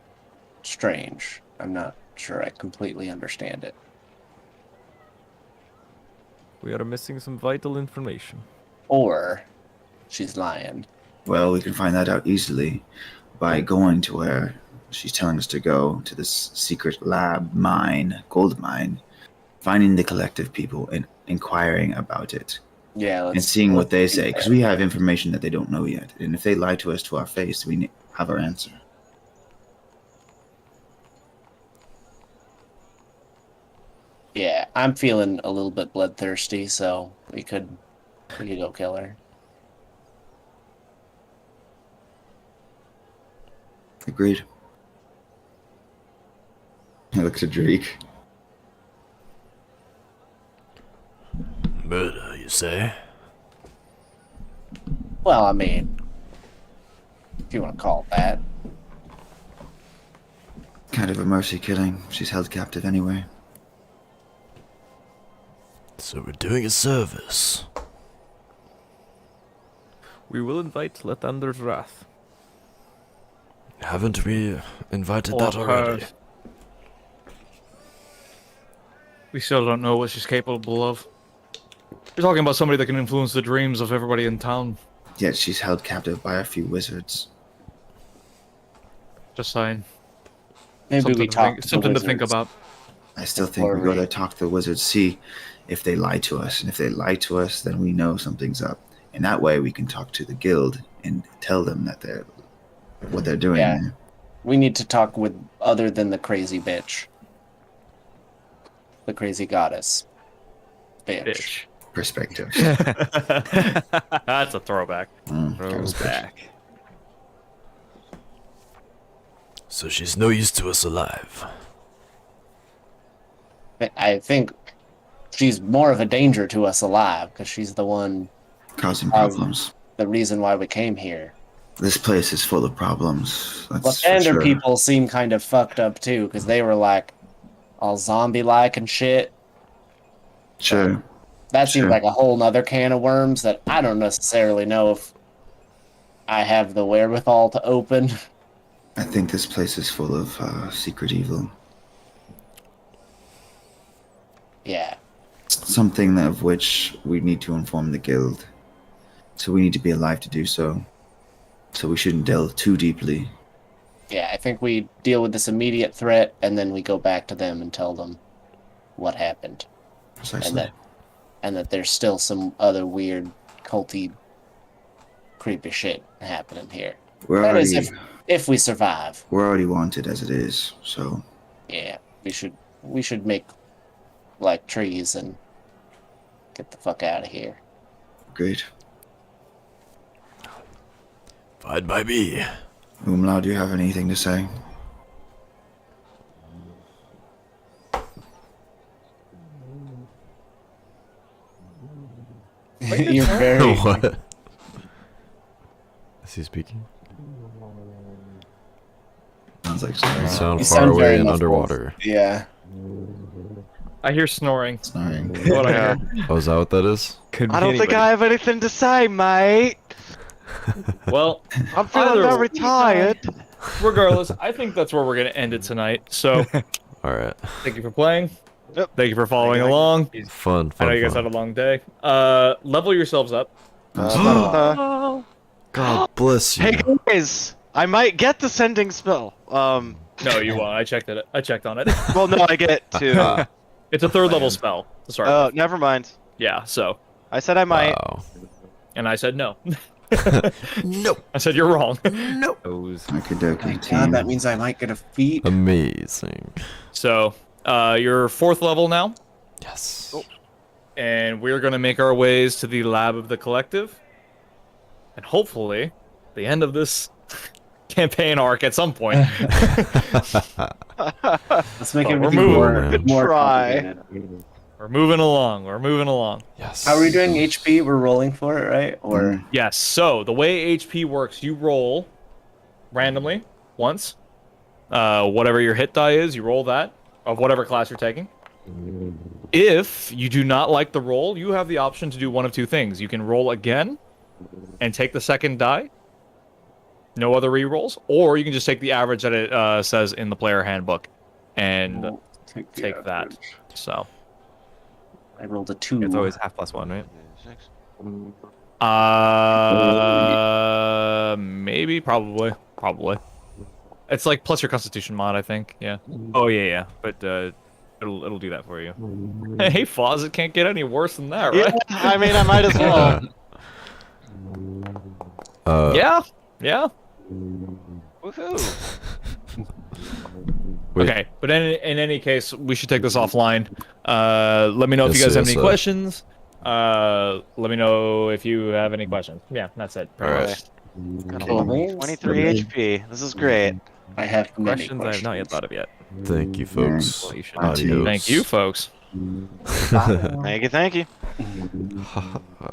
G: strange. I'm not sure I completely understand it.
E: We are missing some vital information.
G: Or she's lying.
D: Well, we can find that out easily by going to where she's telling us to go, to this secret lab mine, gold mine, finding the collective people and inquiring about it.
G: Yeah, let's,
D: And seeing what they
G: let's do
D: say, because
G: that.
D: we have information that they don't know yet. And if they lie to us to our face, we have our answer.
G: Yeah, I'm feeling a little bit bloodthirsty, so we could go kill her.
D: Agreed. I look to Drake.
I: Murder, you say?
G: Well, I mean, if you want to call it that.
D: Kind of a mercy killing. She's held captive anyway.
I: So we're doing a service.
E: We will invite Lathander's wrath.
I: Haven't we invited
A: Or
I: that already?
A: her. We still don't know what she's capable of. You're talking about somebody that can influence the dreams of everybody in town.
D: Yet she's held captive by a few wizards.
A: Just saying.
G: Maybe
A: something
G: we
A: to
G: talk
A: think,
G: to the
A: something to think
G: wizards.
A: about.
D: I still think we go there, talk to the wizards, see if they lie to us. And if they lie to us, then we know something's up. And that way we can talk to the guild and tell them that what they're doing.
G: Yeah. We need to talk with other than the crazy bitch. The crazy goddess. Bitch.
D: Perspective.
E: That's a throwback.
D: That was good.
E: Throwback.
I: So she's no use to us alive.
G: I think she's more of a danger to us alive because she's the one
D: Causing problems.
G: the reason why we came here.
D: This place is full of problems. That's for
G: Lathander
D: sure.
G: people seem kind of fucked up too because they were like all zombie-like and shit.
D: Sure.
G: That seems
D: Sure.
G: like a whole nother can of worms that I don't necessarily know if I have the wherewithal to open.
D: I think this place is full of secret evil.
G: Yeah.
D: Something of which we need to inform the guild. So we need to be alive to do so. So we shouldn't delve too deeply.
G: Yeah, I think we deal with this immediate threat and then we go back to them and tell them what happened.
D: Precisely.
G: And that there's still some other weird, culty, creepy shit happening here.
D: We're
G: That
D: already,
G: is if we survive.
D: we're already wanted as it is, so
G: Yeah, we should make like trees and get the fuck out of here.
D: great.
I: Fine by me.
D: Umlau, do you have anything to say?
G: You're very
C: What? Is he speaking?
D: Sounds like
C: You
D: snoring.
C: sound
G: You
C: far
G: sound
C: away
G: very
C: and
G: muffled.
C: underwater.
G: Yeah.
A: I hear snoring.
D: Snoring.
A: What I
B: Yeah.
A: hear.
C: Oh, is that what that is?
E: Could
B: I
E: be
B: don't think
E: anybody.
B: I have anything to say, mate.
A: Well,
B: I'm feeling
A: Either
B: very
A: way.
B: tired.
A: regardless, I think that's where we're going to end it tonight. So,
C: Alright.
A: thank you for playing.
B: Yep.
A: Thank you for following
E: Thank you.
A: along.
C: Fun,
A: I know
C: fun,
A: you guys
C: fun.
A: had a long day. Level yourselves up.
B: Uh,
C: God bless you.
B: hey guys, I might get the sending spell.
A: No, you won't. I checked it. I checked on it.
B: Well, no, I get to.
A: It's a third level spell to start
B: Oh,
A: with.
B: never mind.
A: Yeah, so.
B: I said I might.
C: Wow.
A: And I said no.
I: Nope.
A: I said you're wrong.
I: Nope.
E: Those-
D: Okie team.
G: that means I might get a feat.
C: Amazing.
A: So, you're 4th level now.
C: Yes.
B: Oh.
A: And we're going to make our ways to the lab of the collective. And hopefully, the end of this campaign arc at some point.
G: Let's make
A: Oh,
G: it
A: we're moving.
B: Good
G: more
B: try.
G: complicated.
A: We're moving along. We're moving along.
C: Yes.
G: How are we doing HP? We're rolling for it, right? Or
A: Yes, so the way HP works, you roll randomly once. Whatever your hit die is, you roll that, of whatever class you're taking. If you do not like the roll, you have the option to do one of two things. You can roll again and take the second die. No other re-rolls. Or you can just take the average that it says in the player handbook and take that. So,
G: I rolled a 2.
E: It's always half plus 1, right?
A: maybe, probably. It's like plus your constitution mod, I think. Yeah.
E: Oh yeah. But it'll do that for you.
A: Hey, Foz, it can't get any worse than that, right?
B: Yeah, I mean, I might as well.
A: Yeah.
B: Woohoo!
C: Wait.
A: Okay, but in any case, we should take this offline. Let me know if you
C: Yes,
A: guys have
C: yes,
A: any
C: sir.
A: questions. Let me know if you have any questions. Yeah, that's it. pretty
C: Alright.
A: much.
G: Cool.
B: 23 HP. This is great.
G: I have many
E: Questions I have not yet thought of yet.
C: Thank you, folks.
E: Well, you should.
C: Adios.
A: Thank you, folks.
B: Thank you.
C: Alright.